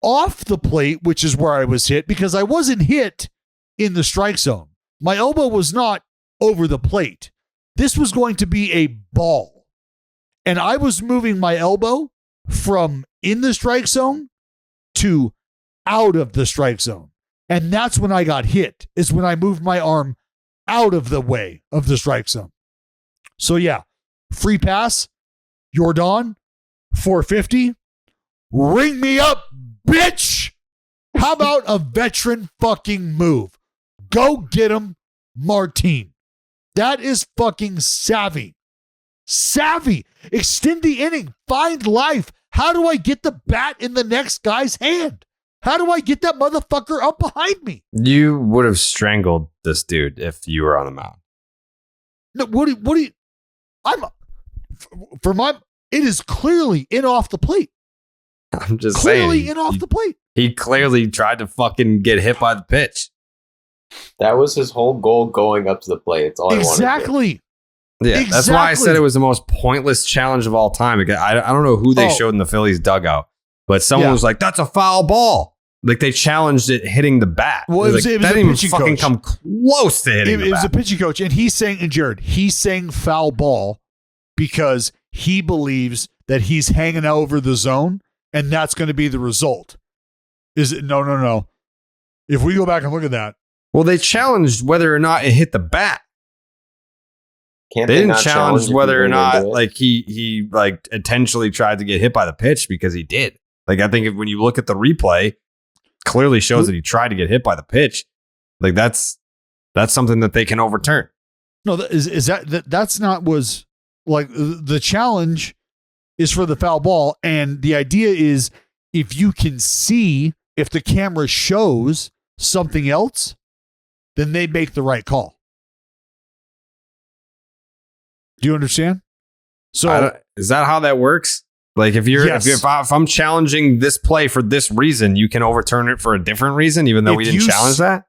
off the plate, which is where I was hit, because I wasn't hit in the strike zone. My elbow was not over the plate. This was going to be a ball. And I was moving my elbow from in the strike zone to out of the strike zone. And that's when I got hit, is when I moved my arm out of the way of the strike zone. So yeah, free pass, Yordan, 450. Ring me up, bitch. How about a veteran fucking move? Go get him, Martin. That is fucking savvy. Savvy. Extend the inning. Find life. How do I get the bat in the next guy's hand? How do I get that motherfucker up behind me? You would have strangled this dude if you were on the mound. No, what do you, it is clearly in off the plate. I'm just clearly saying. In off the plate. He clearly tried to fucking get hit by the pitch. That was his whole goal going up to the plate. It's all I wanted to do. Exactly. Yeah, exactly. That's why I said it was the most pointless challenge of all time. I don't know who they showed in the Phillies dugout, but someone was like, that's a foul ball. Like they challenged it hitting the bat. Well, it was that a didn't even pitching fucking coach. come close to hitting the bat. It was a pitching coach, and he's saying foul ball because he believes that he's hanging over the zone, and that's going to be the result. Is it? No. If we go back and look at that. Well, they challenged whether or not it hit the bat. They didn't challenge whether or not like he like intentionally tried to get hit by the pitch, because he did. Like I think when you look at the replay, clearly shows that he tried to get hit by the pitch. Like that's something that they can overturn. No, that's not was like the challenge is for the foul ball, and the idea is if you can see if the camera shows something else, then they make the right call. Do you understand? So is that how that works? Like if I'm challenging this play for this reason, you can overturn it for a different reason, even though we didn't challenge that?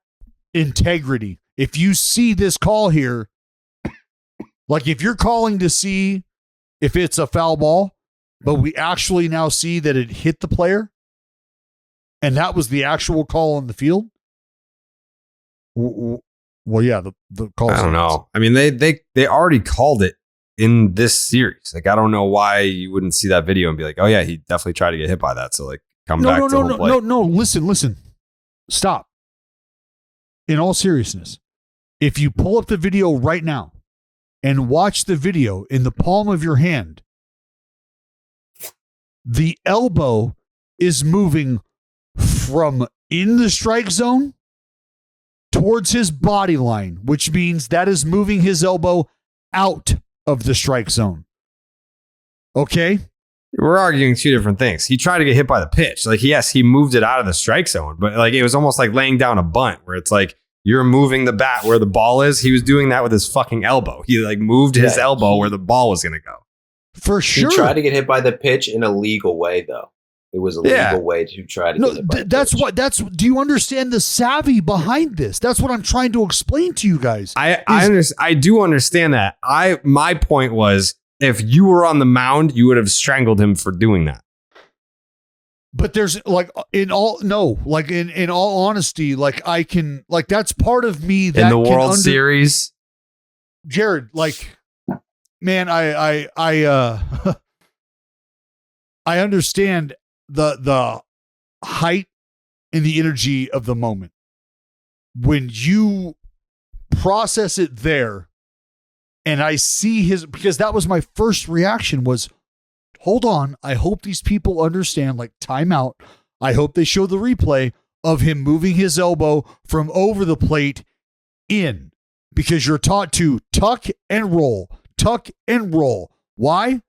Integrity. If you see this call here, like if you're calling to see if it's a foul ball, but we actually now see that it hit the player, and that was the actual call on the field. Well, yeah, the call. I don't know. I mean, they already called it in this series. Like, I don't know why you wouldn't see that video and be like, oh yeah, he definitely tried to get hit by that. So like, come back to the play. No. Listen. Stop. In all seriousness, if you pull up the video right now and watch the video in the palm of your hand, the elbow is moving from in the strike zone towards his body line, which means that is moving his elbow out of the strike zone. Okay? We're arguing two different things. He tried to get hit by the pitch. Like, yes, he moved it out of the strike zone, but like it was almost like laying down a bunt where it's like you're moving the bat where the ball is. He was doing that with his fucking elbow. He like moved his elbow where the ball was going to go. For sure. He tried to get hit by the pitch in a legal way, though. It was a legal way to try to get hit by the pitch. Do you understand the savvy behind this? That's what I'm trying to explain to you guys. I do understand that. My point was, if you were on the mound, you would have strangled him for doing that. But there's like in all honesty, like I can like that's part of me that in the World Series. Jared, like, man, I I understand the height and the energy of the moment. When you process it there, and I see because that was my first reaction was, hold on, I hope these people understand, like, timeout. I hope they show the replay of him moving his elbow from over the plate in, because you're taught to tuck and roll. Why?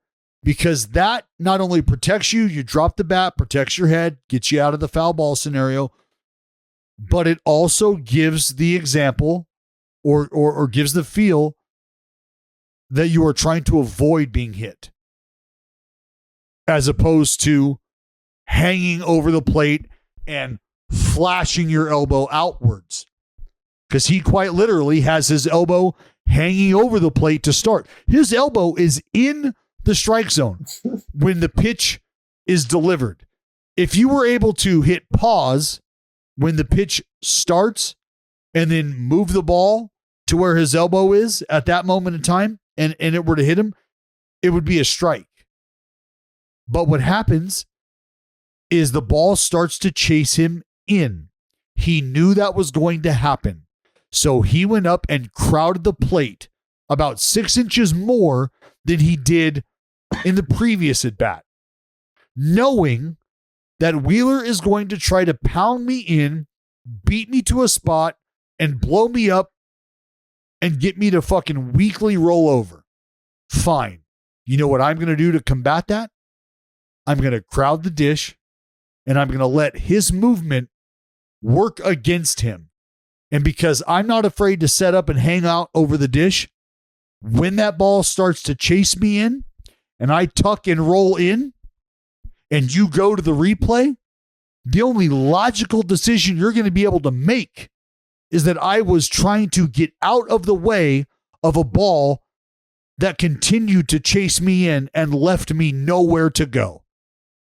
Because that not only protects you, you drop the bat, protects your head, gets you out of the foul ball scenario, but it also gives the example or gives the feel that you are trying to avoid being hit, as opposed to hanging over the plate and flashing your elbow outwards. Because he quite literally has his elbow hanging over the plate to start. His elbow is in the strike zone when the pitch is delivered. If you were able to hit pause when the pitch starts and then move the ball to where his elbow is at that moment in time, and it were to hit him, it would be a strike. But what happens is the ball starts to chase him in. He knew that was going to happen. So he went up and crowded the plate about 6 inches more than he did in the previous at bat, knowing that Wheeler is going to try to pound me in, beat me to a spot, and blow me up and get me to fucking weakly roll over. Fine. You know what I'm going to do to combat that? I'm going to crowd the dish, and I'm going to let his movement work against him. And because I'm not afraid to set up and hang out over the dish, when that ball starts to chase me in and I tuck and roll in and you go to the replay, the only logical decision you're going to be able to make is that I was trying to get out of the way of a ball that continued to chase me in and left me nowhere to go.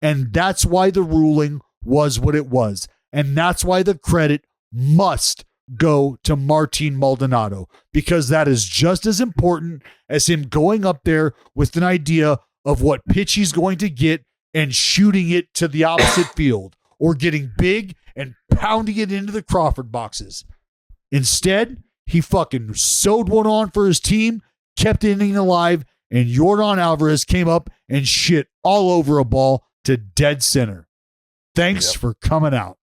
And that's why the ruling was what it was. And that's why the credit must go to Martin Maldonado, because that is just as important as him going up there with an idea of what pitch he's going to get and shooting it to the opposite field or getting big and pounding it into the Crawford boxes. Instead, he fucking sewed one on for his team, kept the inning alive, and Yordan Álvarez came up and shit all over a ball to dead center. Thanks for coming out.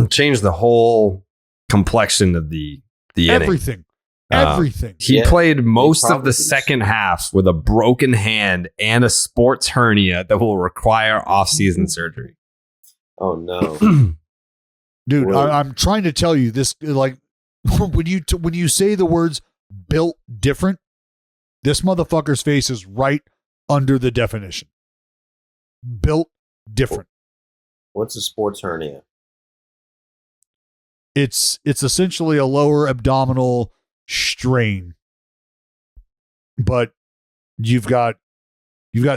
Changed the whole complexion of the everything. inning. Everything. He played most of the second half with a broken hand and a sports hernia that will require off-season surgery. Oh no, Dude, I'm trying to tell you this. Like when you say the words "built different," this motherfucker's face is right under the definition. Built different. What's a sports hernia? It's essentially a lower abdominal strain, but you've got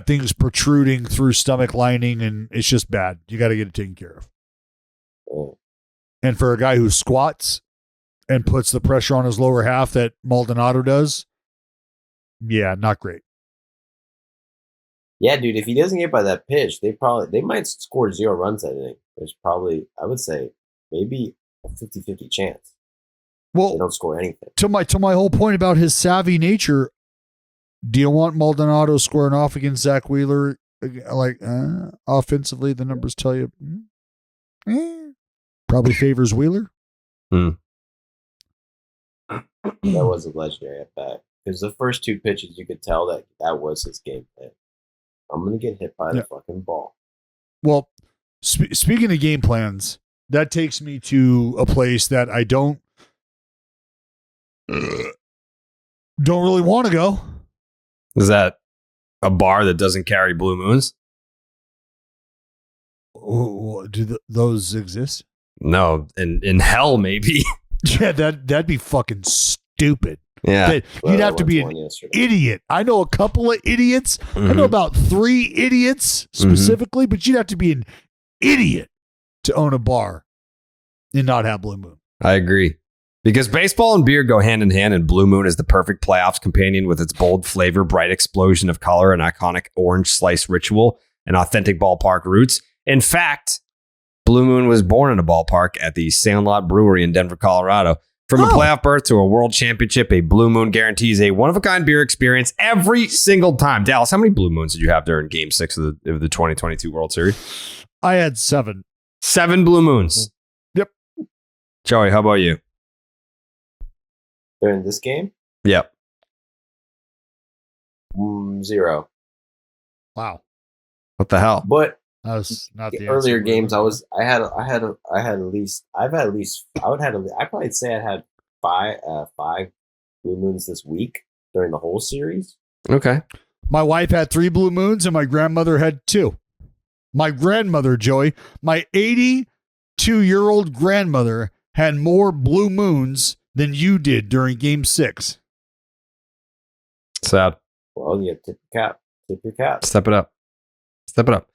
things protruding through stomach lining, and it's just bad. You got to get it taken care of. Oh. And for a guy who squats and puts the pressure on his lower half that Maldonado does, yeah, not great. Yeah, dude, if he doesn't get by that pitch, they might score 0 runs, I think. There's probably, I would say, maybe a 50-50 chance. Well, they don't score anything. To my whole point about his savvy nature, do you want Maldonado squaring off against Zach Wheeler? Like, offensively, the numbers tell you probably favors Wheeler. That was a legendary at bat. Because the first 2 pitches, you could tell that was his game plan. I'm going to get hit by the fucking ball. Well, speaking of game plans, that takes me to a place that I don't really want to go. Is that a bar that doesn't carry blue moons? Do those exist? No, in hell maybe. Yeah, that'd be fucking stupid. Yeah, you'd have to be an idiot. I know a couple of idiots. I know about 3 idiots specifically, but you'd have to be an idiot to own a bar and not have Blue Moon. I agree. Because baseball and beer go hand in hand, and Blue Moon is the perfect playoffs companion with its bold flavor, bright explosion of color, and iconic orange slice ritual, and authentic ballpark roots. In fact, Blue Moon was born in a ballpark at the Sandlot Brewery in Denver, Colorado. From a playoff berth to a world championship, a Blue Moon guarantees a one-of-a-kind beer experience every single time. Dallas, how many Blue Moons did you have during Game 6 of the 2022 World Series? I had 7. 7 Blue Moons. Yep. Joey, how about you? During this game? Yep. 0. Wow. What the hell? But That was not the earlier answer. games, I probably say I had 5 Blue Moons this week during the whole series. Okay. My wife had 3 Blue Moons and my grandmother had 2. My grandmother, Joey, my 82-year-old grandmother had more Blue Moons than you did during Game 6. Sad. Well, you tip your cap. Tip your cap. Step it up. Step it up.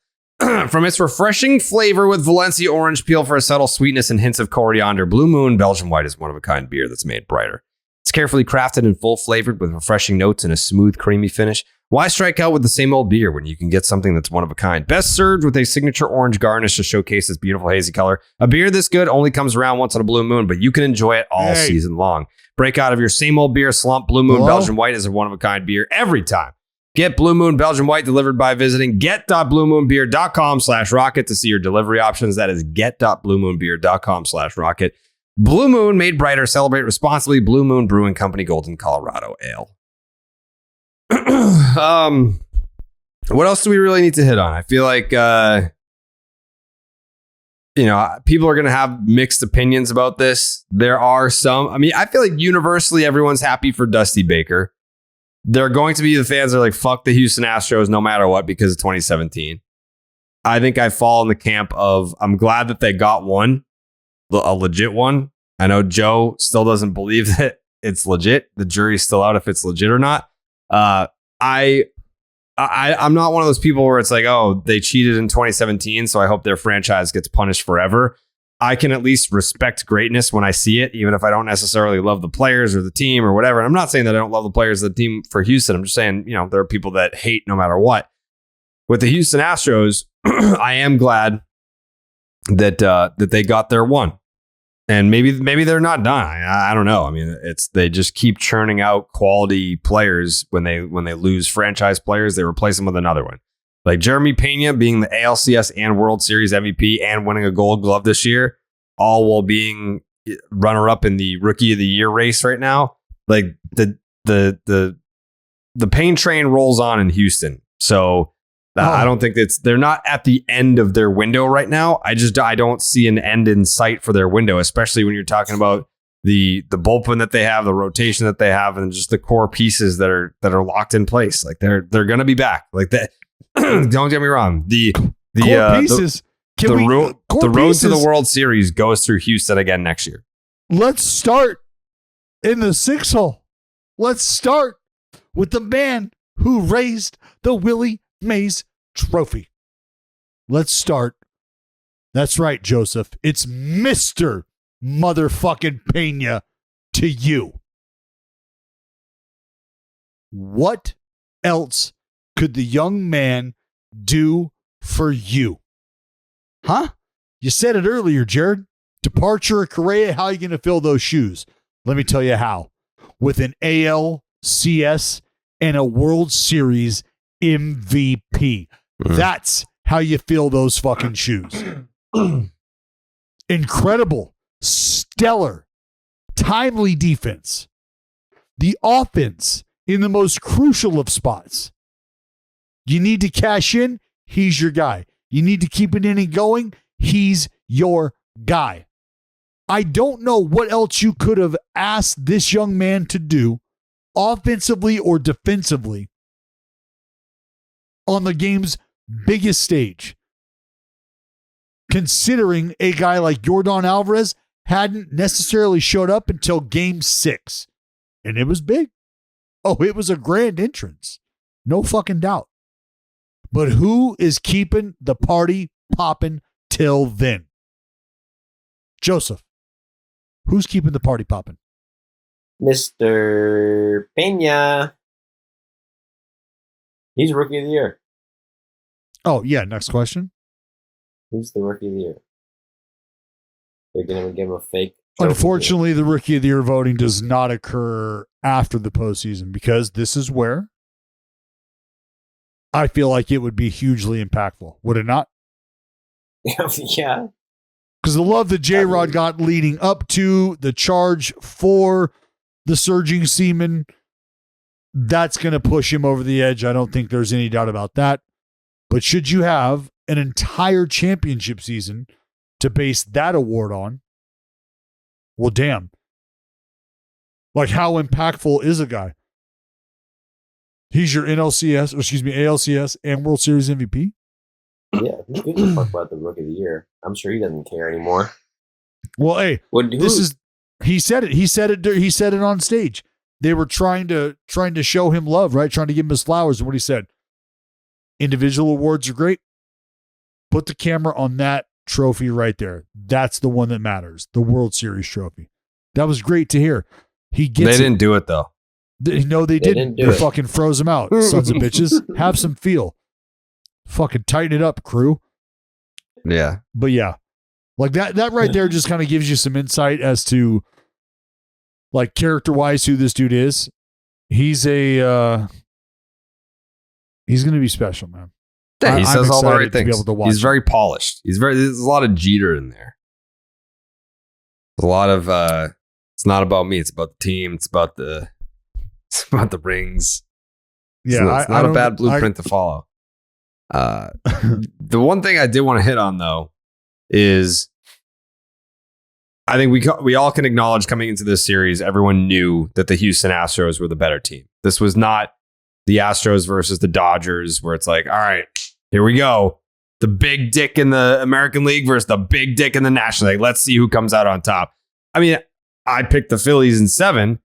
From its refreshing flavor with Valencia orange peel for a subtle sweetness and hints of coriander, Blue Moon Belgian White is one-of-a-kind beer that's made brighter. It's carefully crafted and full-flavored with refreshing notes and a smooth, creamy finish. Why strike out with the same old beer when you can get something that's one of a kind? Best served with a signature orange garnish to showcase its beautiful hazy color. A beer this good only comes around once on a Blue Moon, but you can enjoy it all season long. Break out of your same old beer slump. Blue Moon Belgian White is a one-of-a-kind beer every time. Get Blue Moon Belgian White delivered by visiting get.bluemoonbeer.com/rocket to see your delivery options. That is get.bluemoonbeer.com/rocket. Blue Moon, made brighter. Celebrate responsibly. Blue Moon Brewing Company, Golden, Colorado Ale. What else do we really need to hit on? I feel like, people are going to have mixed opinions about this. There are some, I feel like universally everyone's happy for Dusty Baker. There are going to be the fans that are like, fuck the Houston Astros no matter what because of 2017. I think I fall in the camp of, I'm glad that they got one, a legit one. I know Joe still doesn't believe that it's legit. The jury's still out if it's legit or not. I'm not one of those people where it's like, oh, they cheated in 2017, so I hope their franchise gets punished forever. I can at least respect greatness when I see it, even if I don't necessarily love the players or the team or whatever. And I'm not saying that I don't love the players of the team for Houston. I'm just saying, there are people that hate no matter what. With the Houston Astros, I am glad that they got their one. And maybe they're not done. I don't know. They just keep churning out quality players. When they lose franchise players, they replace them with another one. Like Jeremy Peña being the ALCS and World Series MVP and winning a Gold Glove this year, all while being runner-up in the Rookie of the Year race right now. Like the pain train rolls on in Houston. So I don't think they're not at the end of their window right now. I don't see an end in sight for their window, especially when you're talking about the bullpen that they have, the rotation that they have, and just the core pieces that are locked in place. Like they're going to be back. Like that. Don't get me wrong. The core pieces. The road to the World Series goes through Houston again next year. Let's start in the 6 hole. Let's start with the man who raised the Willie Mays Trophy. Let's start. That's right, Joseph. It's Mr. Motherfucking Peña to you. What else could the young man do for you? Huh? You said it earlier, Jared. Departure of Correa, how are you going to fill those shoes? Let me tell you how. With an ALCS and a World Series MVP. That's how you fill those fucking shoes. Incredible, stellar, timely defense. The offense in the most crucial of spots. You need to cash in, he's your guy. You need to keep an inning going, he's your guy. I don't know what else you could have asked this young man to do, offensively or defensively, on the game's biggest stage. Considering a guy like Yordan Álvarez hadn't necessarily showed up until Game 6. And it was big. Oh, it was a grand entrance. No fucking doubt. But who is keeping the party popping until then. Joseph, who's keeping the party popping? Mr. Peña. He's Rookie of the Year. Oh, yeah. Next question. Who's the Rookie of the Year? They're going to give him a fake. Unfortunately, the Rookie of the Year voting does not occur after the postseason because this is where I feel like it would be hugely impactful. Would it not? Yeah. Because the love that J-Rod got leading up to the charge for the surging seaman, that's going to push him over the edge. I don't think there's any doubt about that. But should you have an entire championship season to base that award on, well, damn. Like, how impactful is a guy? He's your ALCS and World Series MVP? Yeah, who gives a fuck about the Rookie of the Year? I'm sure he doesn't care anymore. Well, hey, he said it. He said it on stage. They were trying to show him love, right? Trying to give him his flowers. And what he said, individual awards are great. Put the camera on that trophy right there. That's the one that matters. The World Series trophy. That was great to hear. They didn't do it though. No, they didn't. They fucking froze him out. Sons of bitches. Have some feel. Fucking tighten it up, crew. Yeah. But yeah. Like that right there just kind of gives you some insight as to, like, character-wise who this dude is. He's he's going to be special, man. Yeah, he says all the right things. He's him. very polished. There's a lot of Jeter in there. There's a lot of it's not about me, it's about the team, it's about the rings. Yeah, it's not a bad blueprint to follow. The one thing I did want to hit on though is I think we all can acknowledge coming into this series, everyone knew that the Houston Astros were the better team. This was not the Astros versus the Dodgers, where it's like, all right, here we go. The big dick in the American League versus the big dick in the National League. Let's see who comes out on top. I mean, I picked the Phillies in 7.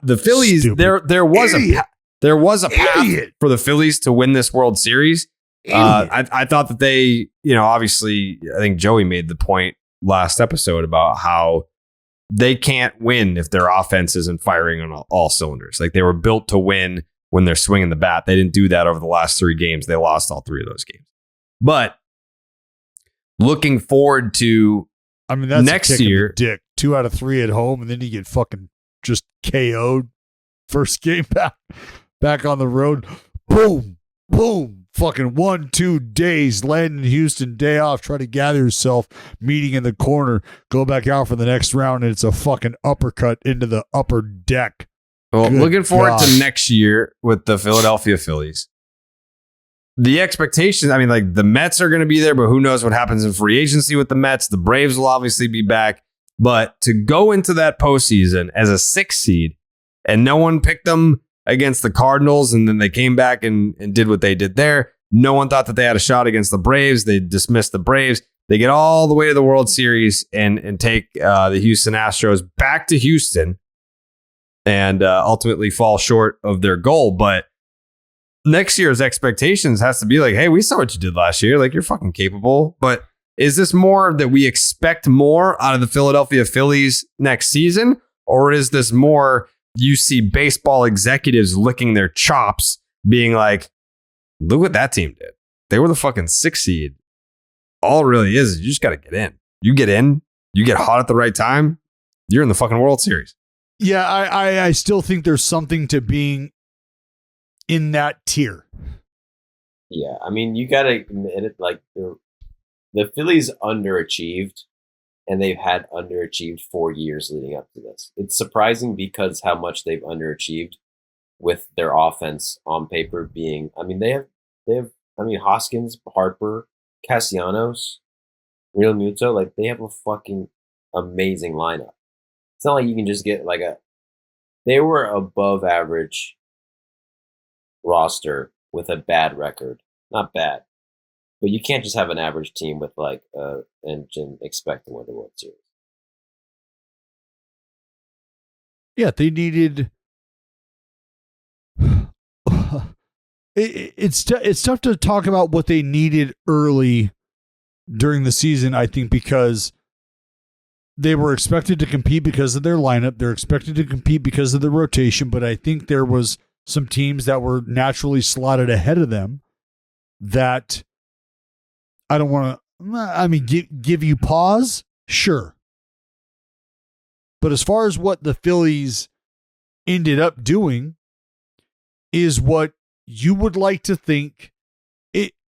The Phillies, there was a path for the Phillies to win this World Series. I thought that they, obviously, I think Joey made the point last episode about how they can't win if their offense isn't firing on all cylinders. Like, they were built to win when they're swinging the bat. They didn't do that over the last 3 games. They lost all 3 of those games. But looking forward to, that's next year, dick 2 out of 3 at home, and then you get fucking just KO'd first game back on the road. Boom, boom. Fucking 1-2 days, land in Houston, day off, try to gather yourself, meeting in the corner, go back out for the next round, and it's a fucking uppercut into the upper deck. Well, looking forward to next year with the Philadelphia Phillies. The expectations, like, the Mets are going to be there, but who knows what happens in free agency with the Mets. The Braves will obviously be back. But to go into that postseason as a 6th seed, and no one picked them against the Cardinals, and then they came back and did what they did there. No one thought that they had a shot against the Braves. They dismissed the Braves. They get all the way to the World Series and take the Houston Astros back to Houston and ultimately fall short of their goal. But next year's expectations has to be like, hey, we saw what you did last year. Like, you're fucking capable. But is this more that we expect more out of the Philadelphia Phillies next season? Or is this more you see baseball executives licking their chops, being like, look what that team did. They were the fucking 6th seed. All it really is you just got to get in. You get in, you get hot at the right time, you're in the fucking World Series. Yeah, I still think there's something to being in that tier. Yeah, you got to admit it. Like, the Phillies underachieved. And they've had underachieved 4 years leading up to this. It's surprising because how much they've underachieved with their offense on paper being, they have Hoskins, Harper, Castellanos, Real Muto, like, they have a fucking amazing lineup. It's not like you can just get they were above average roster with a bad record. Not bad. But you can't just have an average team with engine expect to win the World Series. Yeah, they needed. It's tough to talk about what they needed early during the season, I think, because they were expected to compete because of their lineup. They're expected to compete because of the rotation, but I think there was some teams that were naturally slotted ahead of them that I don't want to, give you pause, sure. But as far as what the Phillies ended up doing is what you would like to think.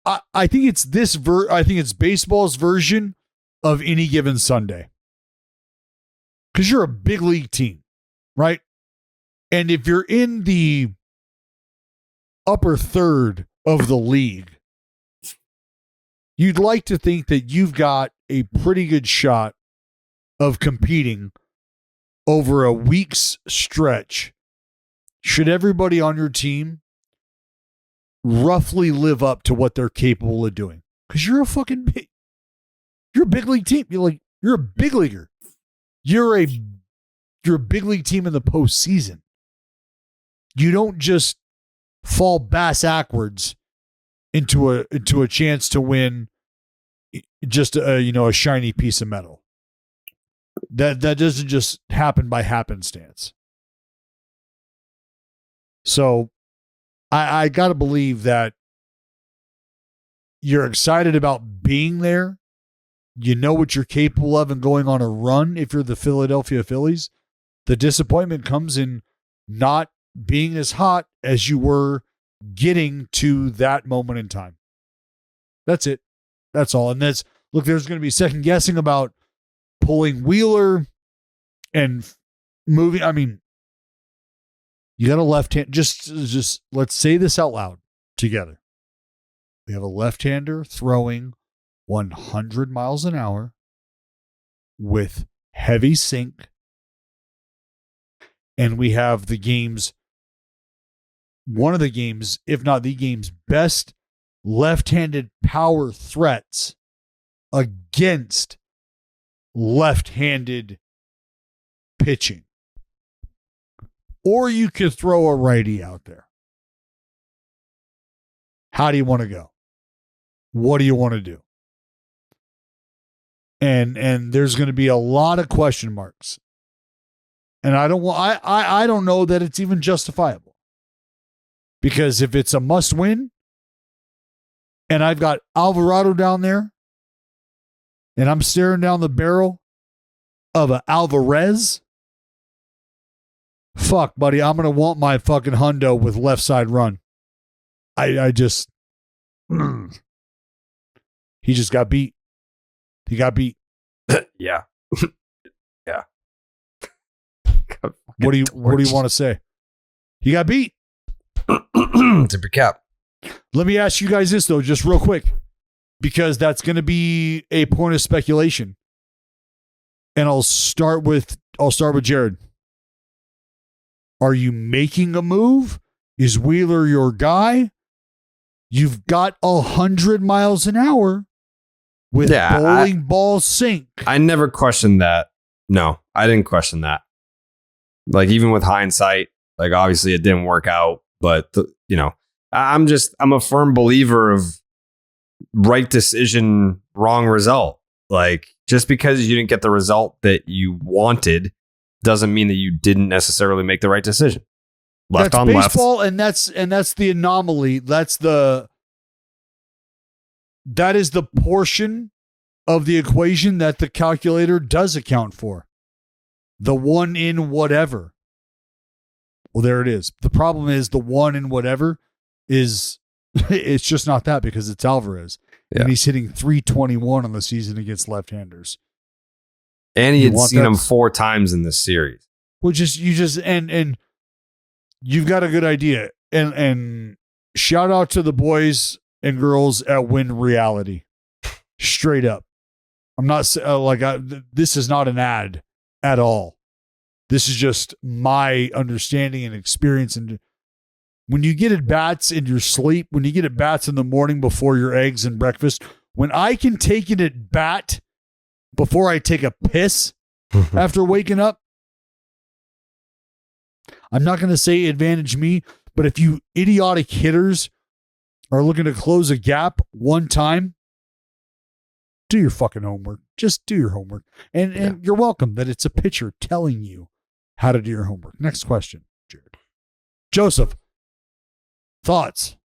I think it's I think it's baseball's version of Any Given Sunday. Because you're a big league team, right? And if you're in the upper third of the league, you'd like to think that you've got a pretty good shot of competing over a week's stretch. Should everybody on your team roughly live up to what they're capable of doing? Because you're a big league team. You're a big leaguer. You're a big league team in the postseason. You don't just fall bass backwards into a chance to win just a shiny piece of metal. That doesn't just happen by happenstance. So I got to believe that you're excited about being there. You know what you're capable of and going on a run if you're the Philadelphia Phillies. The disappointment comes in not being as hot as you were getting to that moment in time. That's it. That's all. And there's going to be second guessing about pulling Wheeler and moving. I mean, you got a left hand. Just let's say this out loud together. We have a left-hander throwing 100 miles an hour with heavy sink. And we have one of the game's, if not the game's best left-handed power threats against left-handed pitching. Or you could throw a righty out there. How do you want to go? What do you want to do? And there's going to be a lot of question marks. And I don't know that it's even justifiable. Because if it's a must win, and I've got Alvarado down there, and I'm staring down the barrel of a Alvarez, fuck, buddy, I'm going to want my fucking hundo with left side run. I just, he just got beat. He got beat. Yeah. Yeah. What do you want to say? He got beat. Tip your cap. Let me ask you guys this though, just real quick, because that's going to be a point of speculation. And I'll start with Jared. Are you making a move? Is Wheeler your guy? You've got 100 miles an hour with bowling ball sink. I never questioned that. No, I didn't question that. Like, even with hindsight, like, obviously it didn't work out, but I'm a firm believer of right decision, wrong result. Like, just because you didn't get the result that you wanted doesn't mean that you didn't necessarily make the right decision. Left on left. That's baseball, and that's the anomaly. That is the portion of the equation that the calculator does account for. The one in whatever. Well, there it is. The problem is the one in whatever is it's just not that, because it's Alvarez. Yeah. And he's hitting .321 on the season against left-handers. And he had seen him 4 times in this series. Well, and you've got a good idea. And shout out to the boys and girls at Win Reality. Straight up. I'm not this is not an ad at all. This is just my understanding and experience. And when you get at bats in your sleep, when you get at bats in the morning before your eggs and breakfast, when I can take it at bat before I take a piss after waking up, I'm not going to say advantage me, but if you idiotic hitters are looking to close a gap one time, Do your fucking homework. Just do your homework. And you're welcome that it's a pitcher telling you how to do your homework. Next question, Jared. Joseph, thoughts?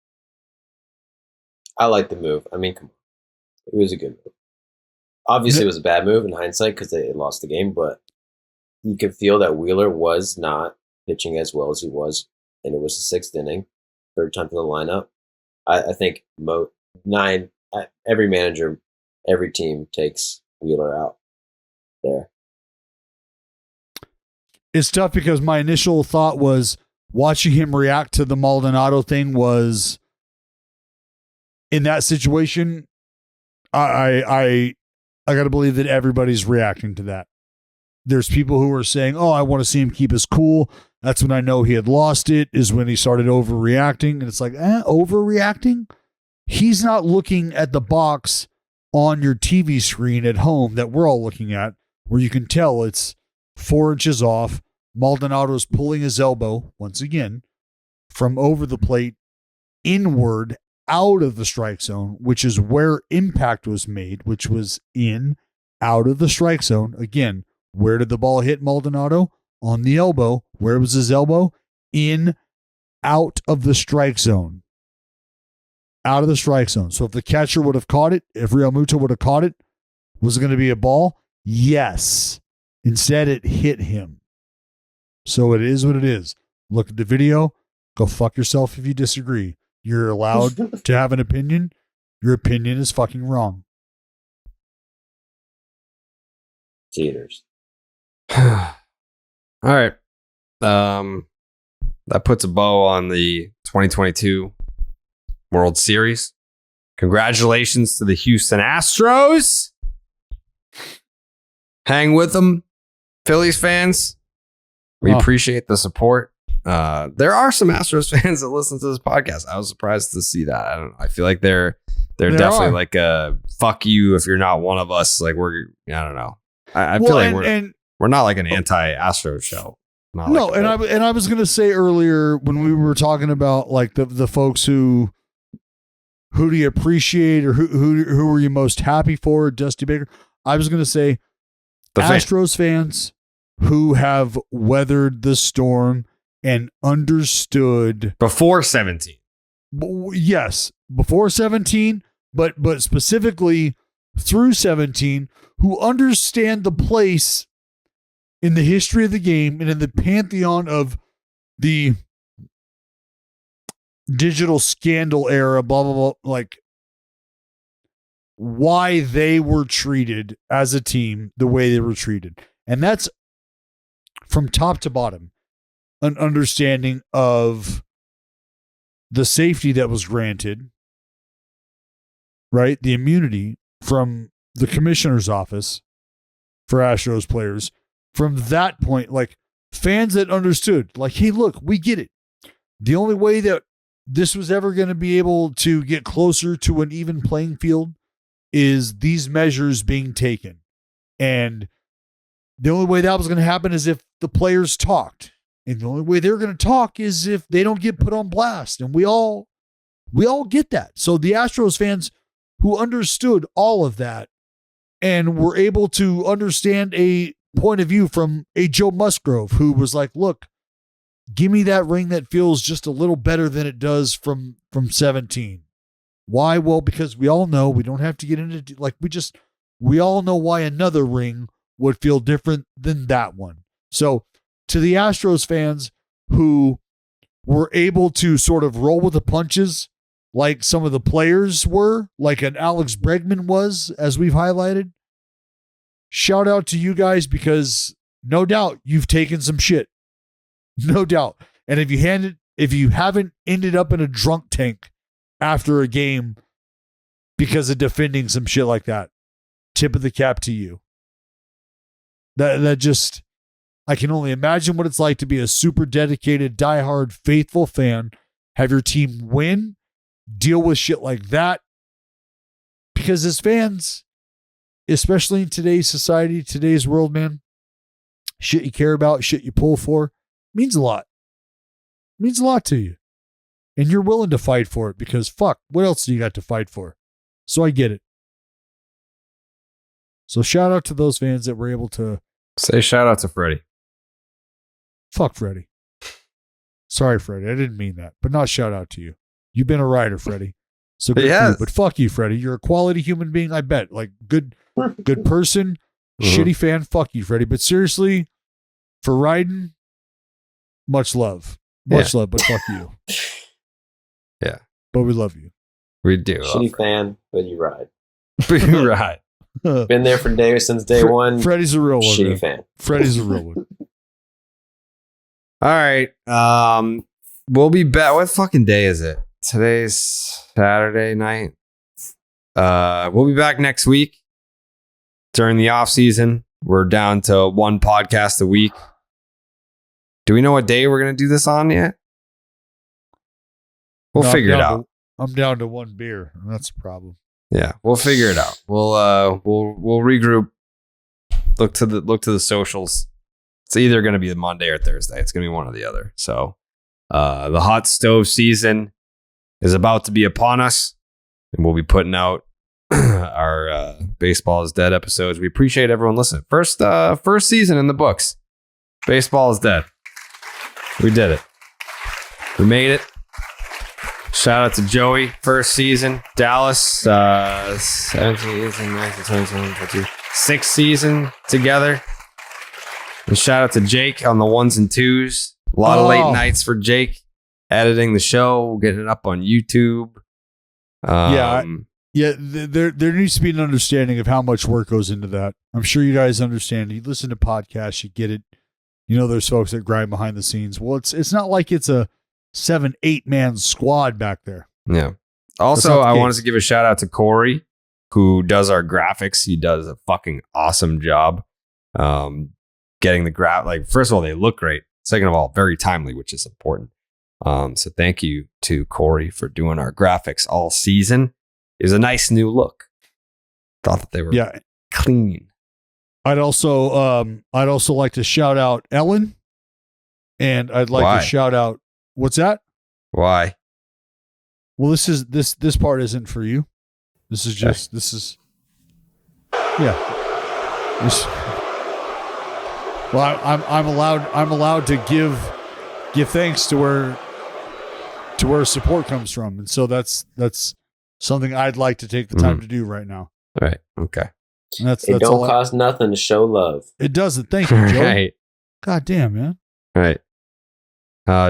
I like the move. I mean, come on. It was a good move. Obviously, it was a bad move in hindsight because they lost the game, but you could feel that Wheeler was not pitching as well as he was, and it was the sixth inning, third time for the lineup. I think every manager, every team takes Wheeler out there. It's tough because my initial thought was watching him react to the Maldonado thing was, in that situation, I got to believe that everybody's reacting to that. There's people who are saying, oh, I want to see him keep his cool. That's when I know he had lost it, is when he started overreacting. And it's like, overreacting? He's not looking at the box on your TV screen at home that we're all looking at, where you can tell it's 4 inches off. Maldonado's pulling his elbow, once again, from over the plate inward out of the strike zone, which is where impact was made, which was out of the strike zone. Again, where did the ball hit Maldonado? On the elbow. Where was his elbow? Out of the strike zone. Out of the strike zone. So if the catcher would have caught it, if Real Muto would have caught it, was it going to be a ball? Yes. Instead, it hit him. So it is what it is. Look at the video. Go fuck yourself if you disagree. You're allowed to have an opinion. Your opinion is fucking wrong. Cheaters. All right. That puts a bow on the 2022 World Series. Congratulations to the Houston Astros. Hang with them, Phillies fans. We appreciate the support. There are some Astros fans that listen to this podcast. I was surprised to see that. I don't know. I feel like they're definitely like a fuck you if you're not one of us. Like I don't know. I feel like we're not like an anti-Astro show. No, like I was gonna say earlier when we were talking about like the folks who do you appreciate or who were you most happy for, Dusty Baker? I was gonna say the Astros fans who have weathered the storm and understood before 17. Yes, before 17, but specifically through 17, who understand the place in the history of the game and in the pantheon of the digital scandal era, blah, blah, blah, like why they were treated as a team the way they were treated. And that's from top to bottom, an understanding of the safety that was granted, right? The immunity from the commissioner's office for Astros players. From that point, like fans that understood, like, hey, look, we get it. The only way that this was ever going to be able to get closer to an even playing field is these measures being taken. And the only way that was going to happen is if the players talked. And the only way they're going to talk is if they don't get put on blast. And we all get that. So the Astros fans who understood all of that and were able to understand a point of view from a Joe Musgrove who was like, look, give me that ring that feels just a little better than it does from 17. Why? Well, because we all know, we don't have to get into, like, we all know why another ring would feel different than that one. So to the Astros fans who were able to sort of roll with the punches like some of the players were, like an Alex Bregman was, as we've highlighted, shout out to you guys because no doubt you've taken some shit. No doubt. And if you haven't ended up in a drunk tank after a game because of defending some shit like that, tip of the cap to you. That just, I can only imagine what it's like to be a super dedicated, diehard, faithful fan, have your team win, deal with shit like that. Because as fans, especially in today's society, today's world, man, shit you care about, shit you pull for, means a lot. Means a lot to you. And you're willing to fight for it because fuck, what else do you got to fight for? So I get it. So shout out to those fans that were able to say shout out to Freddie. Fuck Freddie. Sorry, Freddie. I didn't mean that, but not shout out to you. You've been a writer, Freddie. So good for you. But fuck you, Freddie. You're a quality human being, I bet. Like good person, shitty fan. Fuck you, Freddie. But seriously, for riding, much love. Much love, but fuck you. Yeah. But we love you. We do. Shitty fan, but you ride. You ride. Been there for since day one. Freddie's a real one. Shitty fan. Freddie's a real one. All right. We'll be back. What fucking day is it? Today's Saturday night. We'll be back next week during the off season. We're down to one podcast a week. Do we know what day we're gonna do this on yet? We'll figure it out. I'm down to one beer, and that's a problem. Yeah, we'll figure it out. We'll regroup. Look to the socials. It's either gonna be Monday or Thursday. It's gonna be one or the other. So, the hot stove season is about to be upon us, and we'll be putting out our Baseball is Dead episodes. We appreciate everyone listening. First season in the books. Baseball is Dead. We did it. We made it. Shout out to Joey, first season. Dallas, 17, 18, 19, 20, 21, 22. Sixth season together. And shout out to Jake on the ones and twos. A lot of late nights for Jake editing the show, getting it up on YouTube. There needs to be an understanding of how much work goes into that. I'm sure you guys understand. You listen to podcasts, you get it. You know, there's folks that grind behind the scenes. Well, it's not like it's a 7-8 man squad back there. Yeah. Also, I wanted to give a shout out to Corey, who does our graphics. He does a fucking awesome job. Getting the first of all, they look great. Second of all, very timely, which is important. So thank you to Corey for doing our graphics all season. It was a nice new look. Thought that they were clean. I'd also like to shout out Ellen, and I'd like to shout out. What's that? Why? Well, this part isn't for you. This is just Well, I'm allowed to give thanks to where support comes from, and so that's something I'd like to take the time to do right now. All right. Okay. That's it don't cost nothing to show love. It doesn't. Thank you, Joe. Right. God damn, man. All right.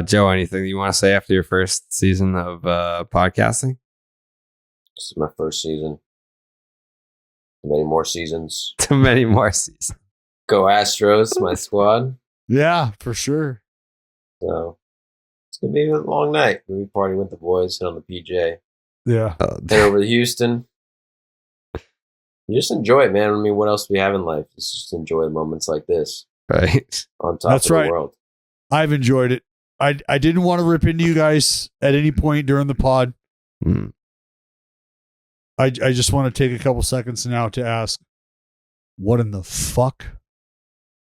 Joe, anything you want to say after your first season of podcasting? This is my first season. Many more seasons. Too many more seasons. Go Astros, my squad. Yeah, for sure. So it's gonna be a long night. We'll be partying with the boys, sit on the PJ. Yeah. Head over to Houston. You just enjoy it, man. I mean, what else do we have in life? Just enjoy moments like this. Right. On top of the world. I've enjoyed it. I didn't want to rip into you guys at any point during the pod. I just want to take a couple seconds now to ask, what in the fuck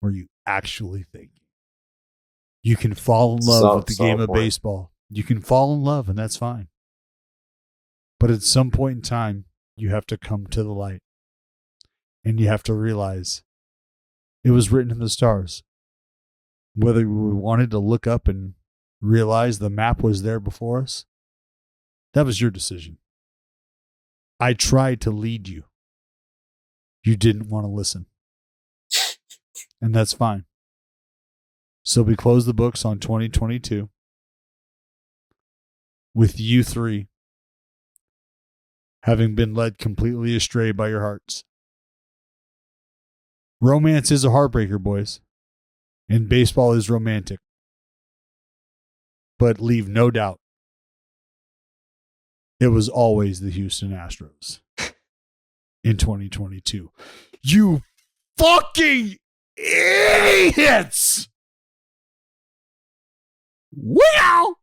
were you actually thinking? You can fall in love with the game of baseball. You can fall in love, and that's fine. But at some point in time, you have to come to the light. And you have to realize it was written in the stars. Whether we wanted to look up and realize the map was there before us, that was your decision. I tried to lead you. You didn't want to listen. And that's fine. So we close the books on 2022 with you three having been led completely astray by your hearts. Romance is a heartbreaker, boys. And baseball is romantic. But leave no doubt, it was always the Houston Astros in 2022. You fucking idiots! Wow!